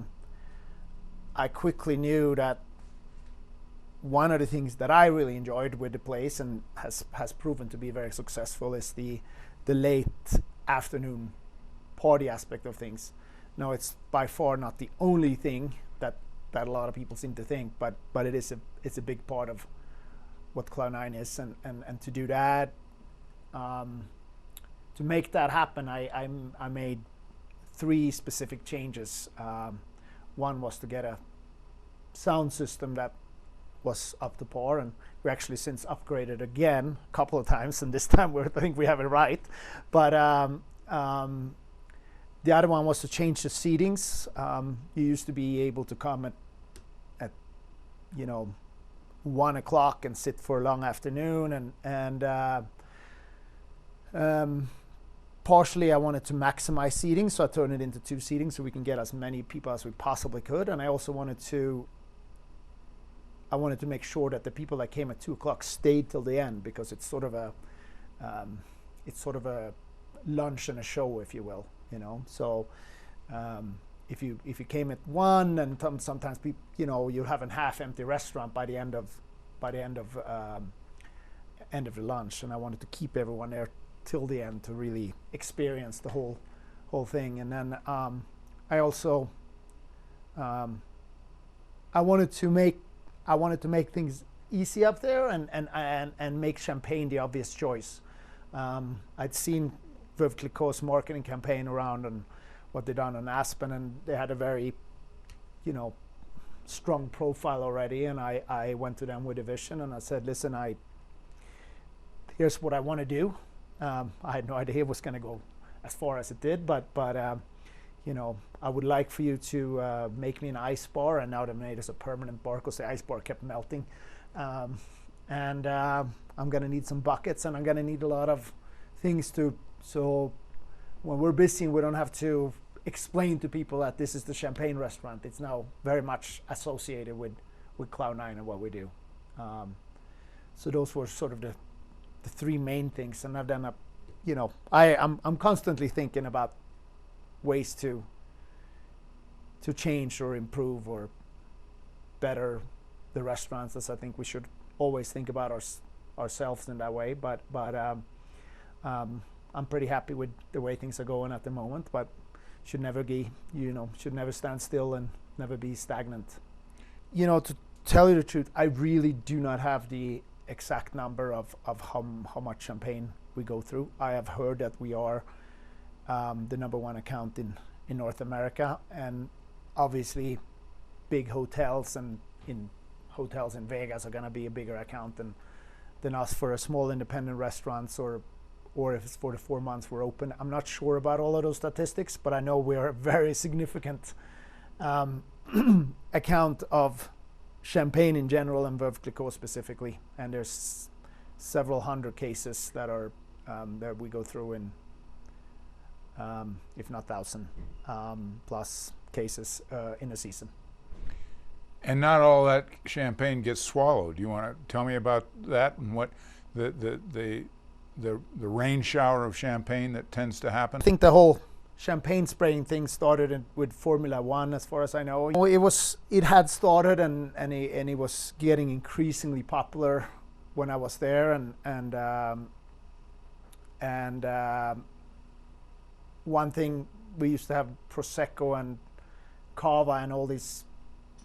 quickly knew that one of the things that I really enjoyed with the place, and has proven to be very successful, is the late afternoon party aspect of things. Now, it's by far not the only thing that a lot of people seem to think, but it's a big part of what Cloud9 is, and to do that, to make that happen, I made 3 specific changes. One was to get a sound system that was up to par, and we actually since upgraded again a couple of times, and this time I think we have it right. But the other one was to change the seatings. You used to be able to come at 1 o'clock and sit for a long afternoon, and partially I wanted to maximize seating, so I turned it into 2 seatings so we can get as many people as we possibly could. And I also wanted to make sure that the people that came at 2 o'clock stayed till the end, because it's sort of a lunch and a show, if you will. So if you came at 1, and sometimes people, you have a half-empty restaurant by the end of the lunch, and I wanted to keep everyone there till the end to really experience the whole thing. And then I also I wanted to make things easy up there, and make champagne the obvious choice. I'd seen Veuve Clicquot's marketing campaign around and what they'd done on Aspen, and they had a very strong profile already, and I went to them with a vision, and I said, listen, here's what I want to do. I had no idea it was going to go as far as it did, but I would like for you to make me an ice bar, and now they made us a permanent bar because the ice bar kept melting. And I'm going to need some buckets, and I'm going to need a lot of things so when we're busy, we don't have to explain to people that this is the champagne restaurant. It's now very much associated with Cloud9 and what we do. So those were sort of the 3 main things, and I've done I'm constantly thinking about ways to change or improve or better the restaurants, as I think we should always think about ourselves in that way. But I'm pretty happy with the way things are going at the moment, but should never stand still and never be stagnant. To tell you the truth, I really do not have the exact number of how much champagne we go through. I have heard that we are the #1 account in North America, and obviously big hotels and hotels in Vegas are going to be a bigger account than us for a small independent restaurants, or if it's for the 4 months we're open. I'm not sure about all of those statistics, but I know we're a very significant account of champagne in general and Veuve Clicquot specifically, and there's several hundred cases that are that we go through in, if not 1,000 plus cases in a season. And not all that champagne gets swallowed. You want to tell me about that and what the rain shower of champagne that tends to happen? I think the whole champagne spraying thing started with Formula One, as far as I know. It had started, and it was getting increasingly popular when I was there, and one thing, we used to have Prosecco and Cava and all these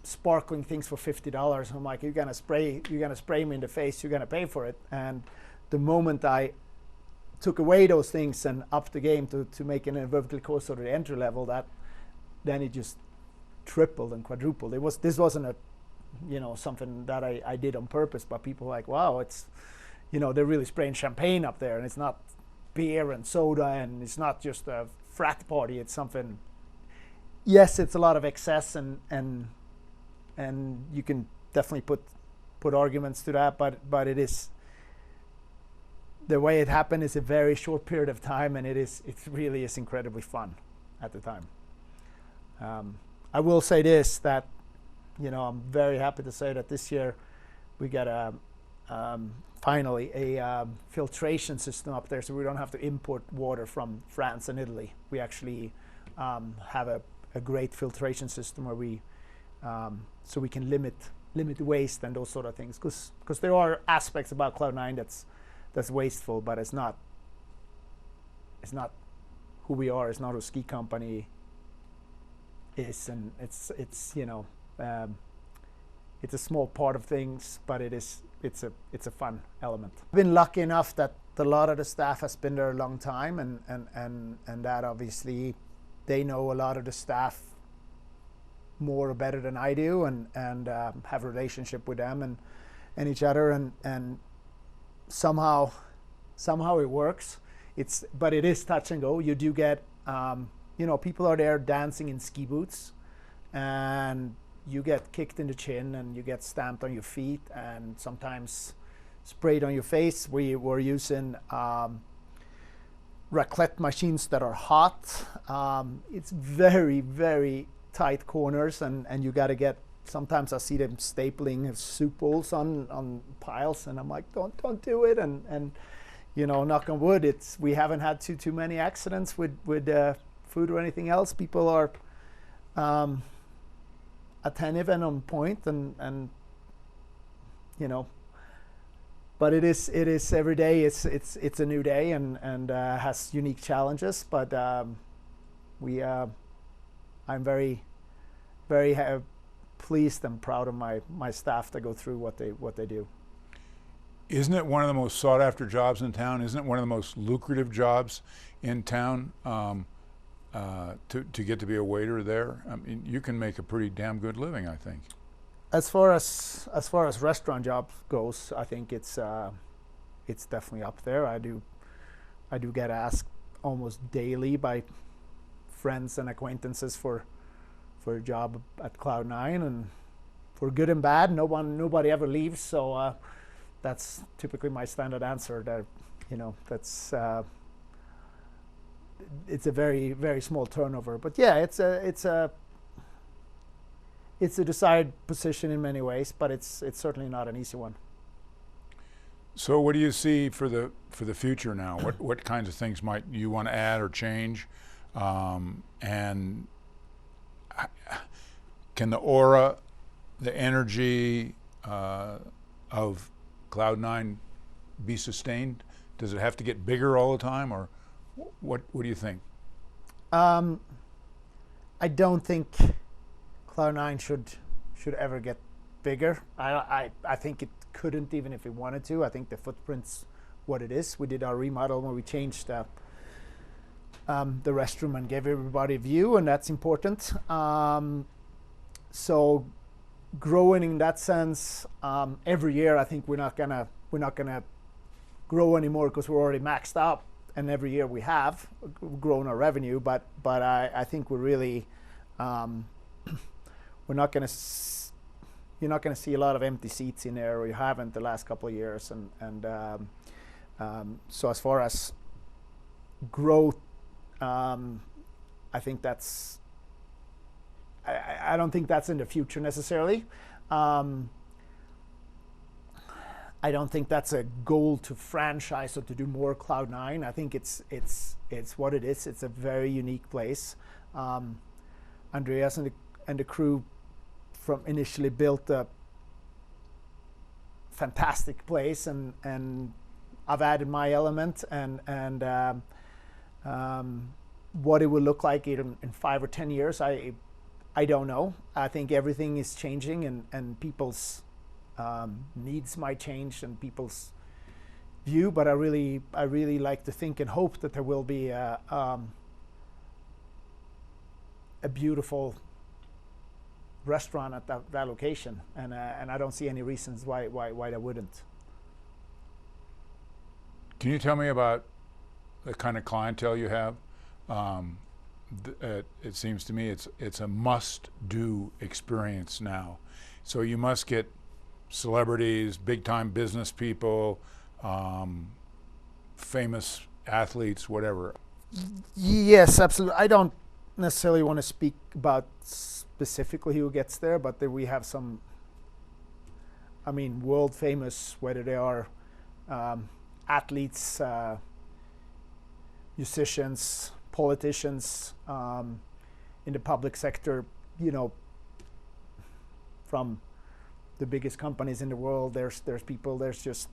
sparkling things for $50. I'm like, you're gonna spray me in the face, you're gonna pay for it. And the moment I took away those things and upped the game to make it a vertical course or the entry level, then it just tripled and quadrupled. This wasn't a something that I did on purpose, but people were like, wow, it's they're really spraying champagne up there, and it's not beer and soda, and it's not just a frat party, it's something. Yes, it's a lot of excess, and you can definitely put arguments to that, but it is, the way it happened is a very short period of time, and it really is incredibly fun at the time. I will say this, that I'm very happy to say that this year we got finally a filtration system up there, so we don't have to import water from France and Italy. We actually have a great filtration system where we so we can limit waste and those sort of things, because there are aspects about Cloud9 that's wasteful, but it's not who we are. It's not who ski company is, and it's a small part of things, but it's a fun element. I've been lucky enough that a lot of the staff has been there a long time, and that obviously they know a lot of the staff more or better than I do, and have a relationship with them and each other, and somehow it works. But it is touch and go. You do get people are there dancing in ski boots, and you get kicked in the chin, and you get stamped on your feet, and sometimes sprayed on your face. We were using raclette machines that are hot. It's very, very tight corners, and you got to get. Sometimes I see them stapling soup bowls on piles, and I'm like, don't do it. And knock on wood, we haven't had too many accidents with food or anything else. People are attentive and on point, and but it is every day. It's a new day, and has unique challenges. But I'm very, very pleased and proud of my staff to go through what they do. Isn't it one of the most sought after jobs in town? Isn't it one of the most lucrative jobs in town to get to be a waiter there? I mean, you can make a pretty damn good living, I think. As far as restaurant jobs goes, I think it's definitely up there. I do get asked almost daily by friends and acquaintances for a job at Cloud9, and for good and bad, nobody ever leaves. So that's typically my standard answer. That that's it's a very, very small turnover. But yeah, it's a desired position in many ways, but it's certainly not an easy one. So what do you see for the future now? What kinds of things might you want to add or change? And can the aura, the energy of Cloud9 be sustained? Does it have to get bigger all the time, or what do you think? I don't think Cloud9 should ever get bigger. I think it couldn't, even if it wanted to. I think the footprint's what it is. We did our remodel when we changed the restroom and gave everybody a view, and that's important. So growing in that sense, every year I think we're not gonna grow anymore, because we're already maxed out, and every year we have grown our revenue. But I think we're really you're not gonna see a lot of empty seats in there, or you haven't the last couple of years, and so as far as growth, I think that's. I don't think that's in the future necessarily. I don't think that's a goal to franchise or to do more Cloud9. I think it's what it is. It's a very unique place. Andreas and the crew from initially built a fantastic place, and I've added my element, and what it will look like in 5 or 10 years, I don't know. I think everything is changing, and people's needs might change and people's view, but I really like to think and hope that there will be a beautiful restaurant at that location, and I don't see any reasons why there wouldn't. Can you tell me about the kind of clientele you have? It seems to me it's a must-do experience now. So you must get celebrities, big-time business people, famous athletes, whatever. Yes, absolutely. I don't necessarily want to speak about specifically who gets there, but we have some, world famous, whether they are athletes, musicians, politicians, in the public sector, from the biggest companies in the world. There's people, there's just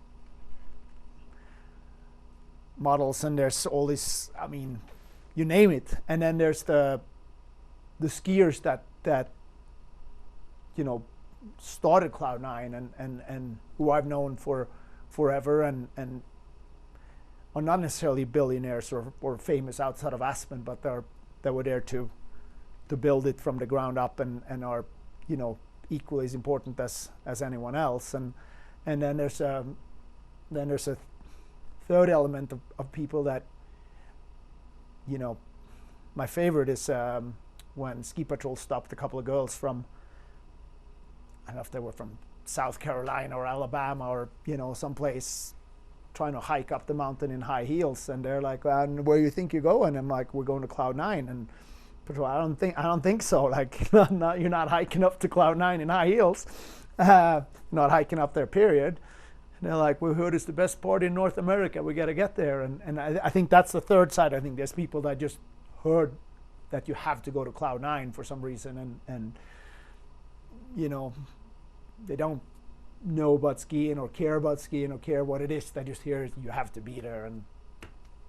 models, and there's all this, you name it. And then there's the skiers that started Cloud9 and who I've known for forever, and are not necessarily billionaires or famous outside of Aspen, but they were there to build it from the ground up, and are equally as important as anyone else. And then there's a third element of people that, my favorite is when Ski Patrol stopped a couple of girls from, I don't know if they were from South Carolina or Alabama or someplace, trying to hike up the mountain in high heels, and they're like, "Where you think you're going?" I'm like, "We're going to Cloud9." And Patrol, I don't think so. Like, you're not hiking up to Cloud9 in high heels, not hiking up there, period. And they're like, "We heard it's the best party in North America. We got to get there." And I think that's the third side. I think there's people that just heard that you have to go to Cloud9 for some reason, and they don't know about skiing or care about skiing or care what it is. They just hear you have to be there,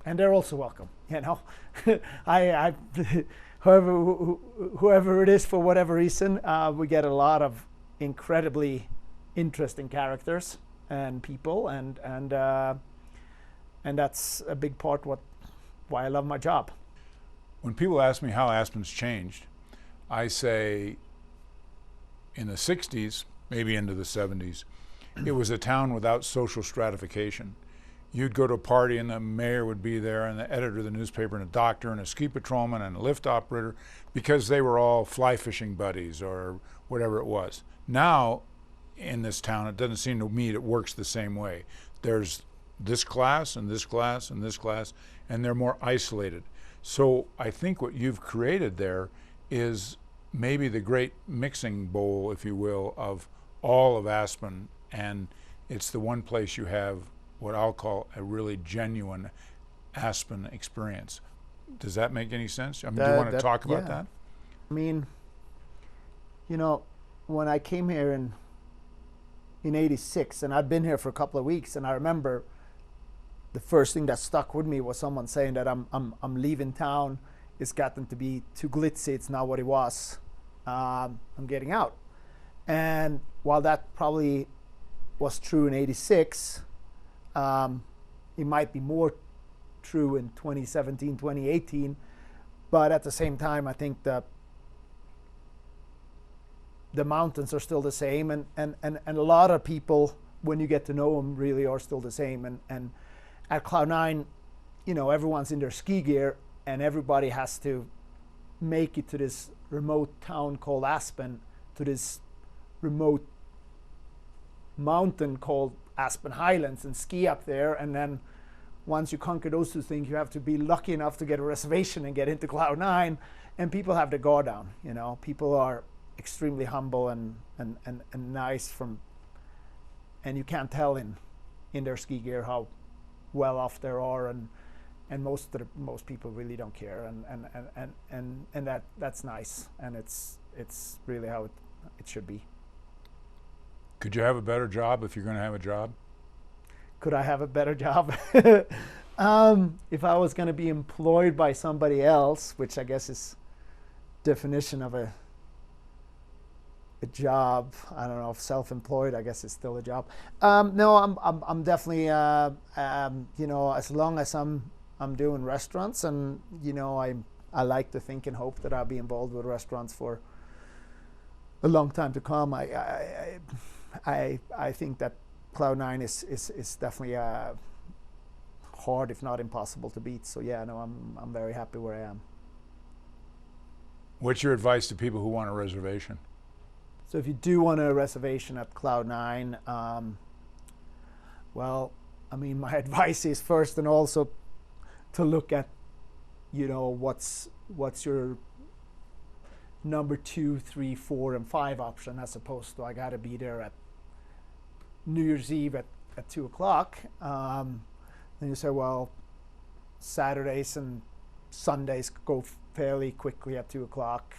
and they're also welcome. I whoever it is, for whatever reason, we get a lot of incredibly interesting characters and people, and that's a big part why I love my job. When people ask me how Aspen's changed, I say in the 60s, maybe into the 70s, it was a town without social stratification. You'd go to a party and the mayor would be there, and the editor of the newspaper, and a doctor, and a ski patrolman, and a lift operator, because they were all fly fishing buddies or whatever it was. Now, in this town, it doesn't seem to me it works the same way. There's this class and this class and this class, and they're more isolated. So I think what you've created there is maybe the great mixing bowl, if you will, of all of Aspen, and it's the one place you have what I'll call a really genuine Aspen experience. Does that make any sense? Do you want to talk about that? When I came here in '86, and I'd been here for a couple of weeks, and I remember the first thing that stuck with me was someone saying that I'm leaving town. It's gotten to be too glitzy. It's not what it was. I'm getting out. And while that probably was true in '86, it might be more true in 2017, 2018. But at the same time, I think the mountains are still the same, and a lot of people, when you get to know them, really are still the same. And at Cloud9, everyone's in their ski gear, and everybody has to make it to this remote town called Aspen, to this remote mountain called Aspen Highlands, and ski up there. And then once you conquer those two things, you have to be lucky enough to get a reservation and get into Cloud9. And people have their guard down. People are extremely humble and nice and you can't tell in their ski gear how well off they are, and most people really don't care, and that's nice, and it's really how it should be. Could you have a better job if you're going to have a job? Could I have a better job? If I was going to be employed by somebody else, which I guess is definition of a job. I don't know if self-employed, I guess, is still a job. No, I'm definitely you know, as long as I'm doing restaurants, and you know, I like to think and hope that I'll be involved with restaurants for a long time to come. I think that Cloud9 is definitely hard, if not impossible, to beat. So yeah, no, I'm very happy where I am. What's your advice to people who want a reservation? So if you do want a reservation at Cloud9, well, I mean, my advice is first and also to look at, you know, what's your number 2, 3, 4, and 5 option, as opposed to I got to be there at New Year's Eve at 2 o'clock. Then you say, well, Saturdays and Sundays go fairly quickly at 2 o'clock.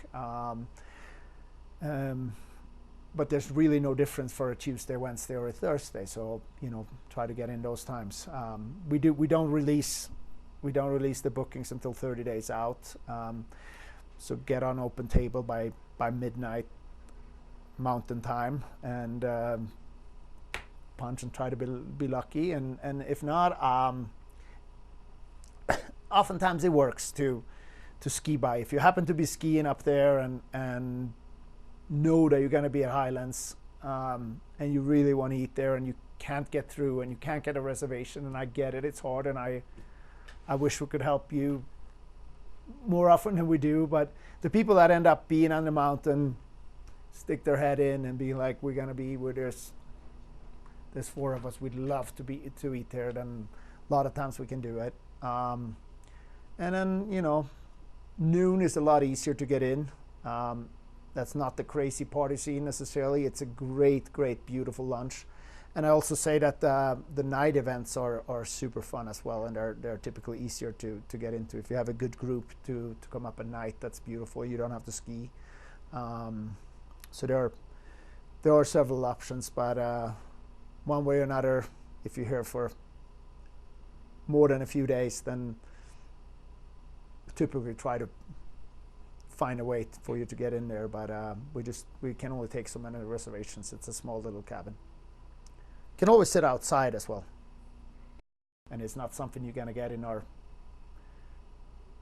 But there's really no difference for a Tuesday, Wednesday, or a Thursday. So, you know, try to get in those times. We don't release the bookings until 30 days out. So get on Open Table by midnight Mountain Time, and punch and try to be lucky. And if not, oftentimes it works to ski by. If you happen to be skiing up there and know that you're going to be at Highlands, and you really want to eat there, and you can't get through, and you can't get a reservation, and I get it, it's hard, and I wish we could help you more often than we do. But the people that end up being on the mountain stick their head in and be like, we're going to be where there's 4 of us, we'd love to eat there, then a lot of times we can do it. And then, you know, noon is a lot easier to get in. That's not the crazy party scene necessarily. It's a great, beautiful lunch. And I also say that the night events are super fun as well, and they're typically easier to get into. If you have a good group to come up at night, that's beautiful. You don't have to ski. So there are several options, but one way or another, if you're here for more than a few days, then typically try to find a way for you to get in there. But we can only take so many reservations. It's a small little cabin. Can always sit outside as well, and it's not something you're gonna get in our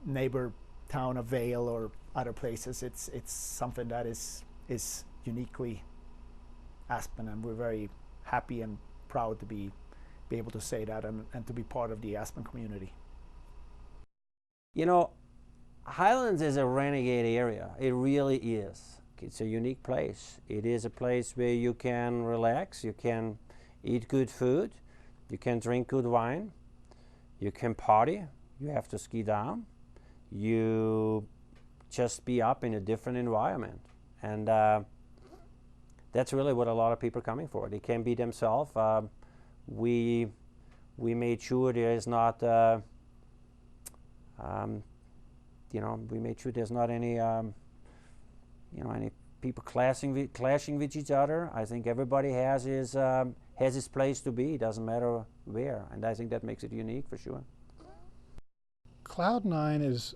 neighbor town of Vail or other places. It's something that is uniquely Aspen, and we're very happy and proud to be able to say that, and to be part of the Aspen community. You know, Highlands is a renegade area. It really is. It's a unique place. It is a place where you can relax, you can eat good food, you can drink good wine, you can party, you have to ski down, you just be up in a different environment. And that's really what a lot of people are coming for. They can be themselves. We made sure there is not, you know, we made sure there's not any, you know, any people clashing with each other. I think everybody has his place to be. It doesn't matter where, and I think that makes it unique for sure. Cloud9 is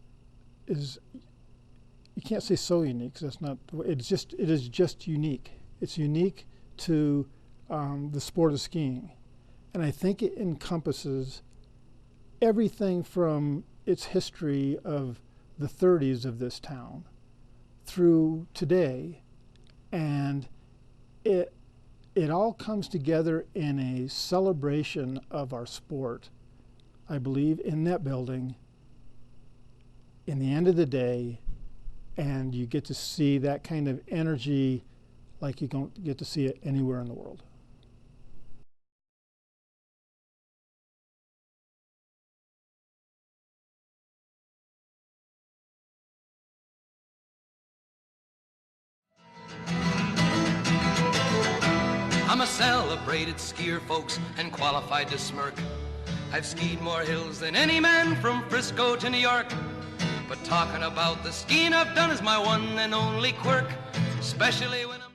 you can't say so unique, 'cause that's not. It is just unique. It's unique to the sport of skiing, and I think it encompasses everything from its history of the 30s of this town through today, and it all comes together in a celebration of our sport, I believe, in that building in the end of the day. And you get to see that kind of energy like you don't get to see it anywhere in the world. A I'm a celebrated skier, folks, and qualified to smirk. I've skied more hills than any man from Frisco to New York. But talking about the skiing I've done is my one and only quirk, especially when I'm